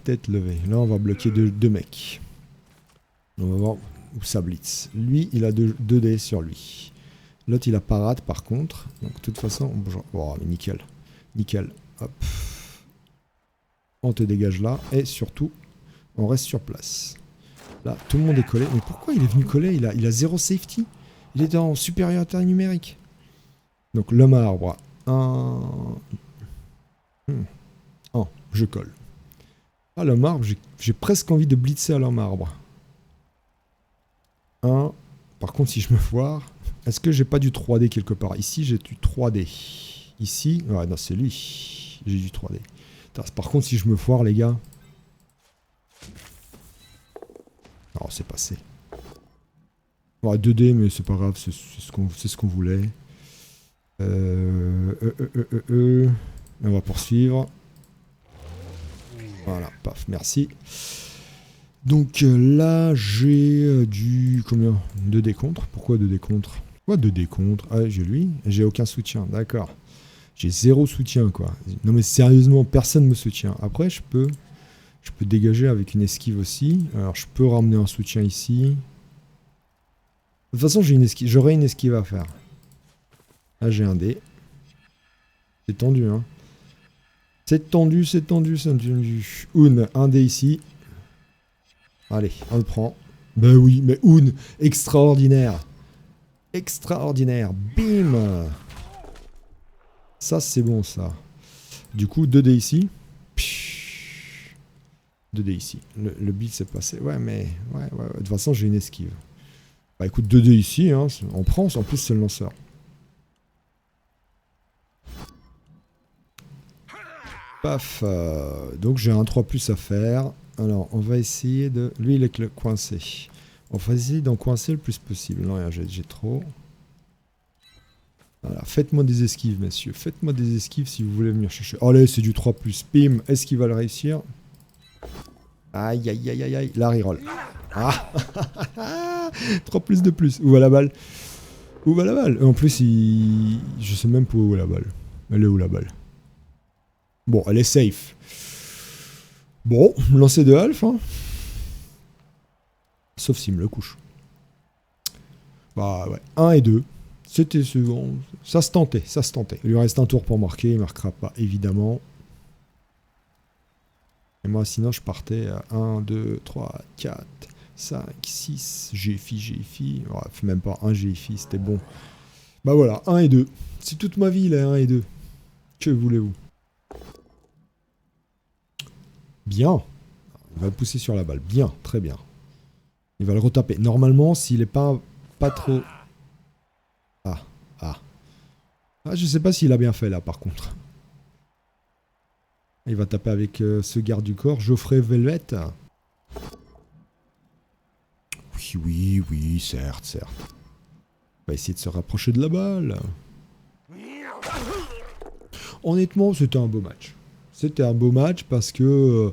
Speaker 1: être levés. Là, on va bloquer deux mecs. On va voir où ça blitz. Lui, il a 2D sur lui. L'autre, il a parade par contre. Donc, de toute façon, oh, mais nickel. Nickel. Hop. On te dégage là. Et surtout, on reste sur place. Là, tout le monde est collé. Mais pourquoi il est venu coller? Il a 0 safety. Il était en supériorité numérique. Donc, le marbre. Je colle. Ah, le marbre, j'ai presque envie de blitzer à le marbre. Par contre, si je me foire, est-ce que j'ai pas du 3D quelque part? Ici, j'ai du 3D. Ici. Ouais, non, c'est lui. J'ai du 3D. Putain, par contre, si je me foire, les gars. Oh, c'est passé. Ouais, 2D, mais c'est pas grave, c'est ce qu'on voulait. On va poursuivre. Voilà, paf, merci. Donc là, j'ai du... Combien? 2D contre. Pourquoi 2D contre? Pourquoi 2D contre? Ah, j'ai lui. J'ai aucun soutien, d'accord. J'ai 0 soutien, quoi. Non mais sérieusement, personne me soutient. Après, je peux dégager avec une esquive aussi. Alors, je peux ramener un soutien ici. De toute façon, j'aurai une esquive à faire. Là, j'ai un dé. C'est tendu, hein. C'est tendu, c'est tendu, c'est tendu. Un dé ici. Allez, on le prend. Ben oui, mais extraordinaire. Extraordinaire. Bim. Ça, c'est bon, ça. Du coup, 2 dés ici. 2 dés ici. Le beat s'est passé. Ouais, mais... Ouais. De toute façon, j'ai une esquive. Bah écoute, 2 dés ici, hein. On prend, en plus, c'est le lanceur. Paf. Donc, j'ai un 3+ à faire. Alors, on va essayer de... Lui, il est coincé. On va essayer d'en coincer le plus possible. Non, j'ai trop. Voilà, faites-moi des esquives, messieurs. Faites-moi des esquives si vous voulez venir chercher. Allez, c'est du 3+. Bim. Est-ce qu'il va le réussir? Aïe, aïe, aïe, aïe, aïe. La reroll. Ah 3+ de plus. Où va la balle? Où va la balle? En plus, je sais même pas où est la balle. Elle est où la balle? Bon, elle est safe. Bon, lancer de Alf, hein. Sauf s'il me le couche. Bah ouais, 1 et 2. C'était bon. Ça se tentait, ça se tentait. Il lui reste un tour pour marquer, il ne marquera pas, évidemment. Et moi, sinon, je partais à 1, 2, 3, 4, 5, 6. GFI. Bref, même pas un GFI, c'était bon. Bah voilà, 1 et 2. C'est toute ma vie, là, 1 et 2. Que voulez-vous? Bien. Il va le pousser sur la balle. Bien, très bien. Il va le retaper. Normalement, s'il n'est pas trop... Ah, je sais pas s'il a bien fait, là, par contre. Il va taper avec ce garde du corps, Geoffrey Velvet. Oui, certes. On va essayer de se rapprocher de la balle. Honnêtement, c'était un beau match. C'était un beau match parce que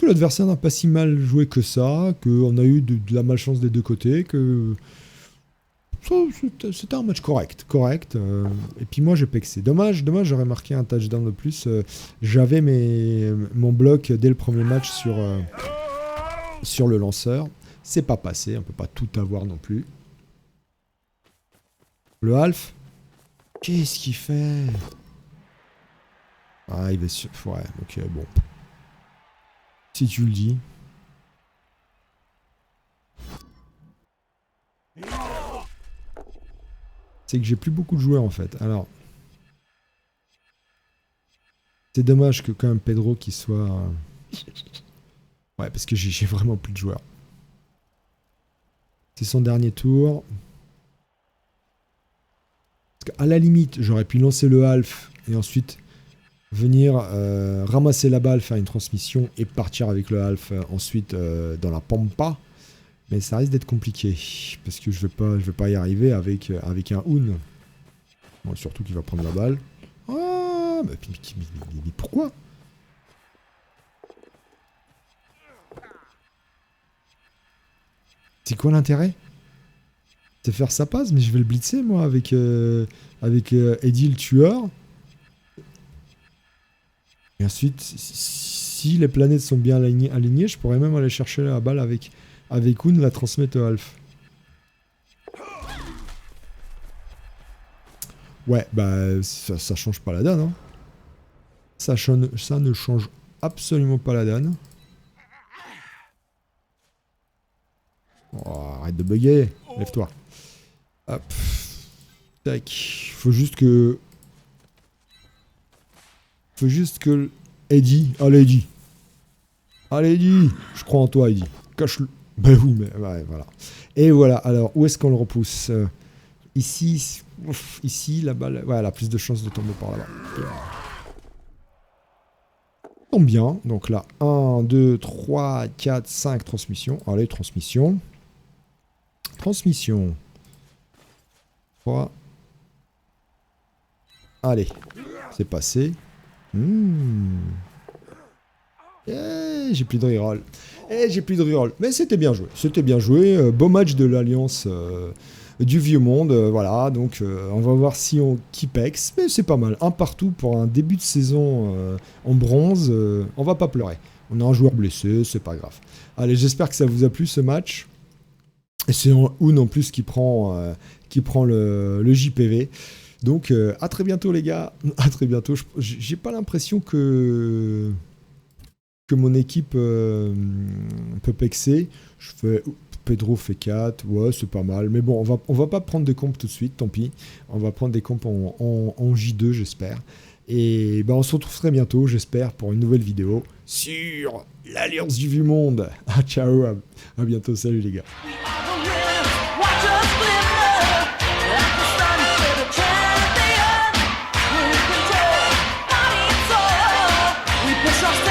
Speaker 1: l'adversaire n'a pas si mal joué que ça, qu'on a eu de la malchance des deux côtés, que c'était un match correct. Et puis moi j'ai pexé. Dommage, j'aurais marqué un touchdown de plus. J'avais mon bloc dès le premier match sur le lanceur. C'est pas passé, on peut pas tout avoir non plus. Le half, qu'est-ce qu'il fait? Ah, il va sur... Ouais, ok, bon. Si tu le dis. C'est que j'ai plus beaucoup de joueurs en fait. Alors. C'est dommage que quand même Pedro qui soit... Ouais, parce que j'ai vraiment plus de joueurs. C'est son dernier tour. Parce qu'à la limite, j'aurais pu lancer le half et ensuite venir ramasser la balle, faire une transmission et partir avec le half ensuite dans la pampa. Mais ça risque d'être compliqué parce que je vais pas y arriver avec un Hoon. Bon, surtout qu'il va prendre la balle. Ah, mais pourquoi? C'est quoi l'intérêt? C'est faire sa passe, mais je vais le blitzer moi avec Eddie le tueur. Et ensuite, si les planètes sont bien alignées, je pourrais même aller chercher la balle avec Hoon, la transmettre au Alf. Ouais, bah ça change pas la donne. Hein. Ça ne change absolument pas la donne. Oh, arrête de bugger. Lève-toi. Hop. Tac. Faut juste que Eddie. Allez, Eddie. Allez, Eddie. Je crois en toi, Eddie. Cache-le. Ben oui, mais ouais, voilà. Et voilà. Alors, où est-ce qu'on le repousse? Ici. Ouf, ici, la balle, ouais, elle a plus de chances de tomber par là-bas. Tombe bien. Donc là, 1, 2, 3, 4, 5 transmissions. Allez, transmission. Transmission. 3. Allez, c'est passé. J'ai plus de reroll. J'ai plus de reroll. Mais c'était bien joué. C'était bien joué. Beau match de l'Alliance du Vieux Monde. Voilà, donc on va voir si on keep X. Mais c'est pas mal. Un partout pour un début de saison en bronze. On va pas pleurer. On a un joueur blessé, c'est pas grave. Allez, j'espère que ça vous a plu ce match. Et c'est Oun en plus qui prend le JPV. Donc à très bientôt les gars. À très bientôt. J'ai pas l'impression que mon équipe peut pexer. Je fais Pedro fait 4, ouais c'est pas mal. Mais bon, on va pas prendre des comptes tout de suite, tant pis. On va prendre des comptes en J2 j'espère. Et ben on se retrouve très bientôt, j'espère, pour une nouvelle vidéo sur l'Alliance du Vieux Monde. Ah ciao, à bientôt, salut les gars.
Speaker 3: Push us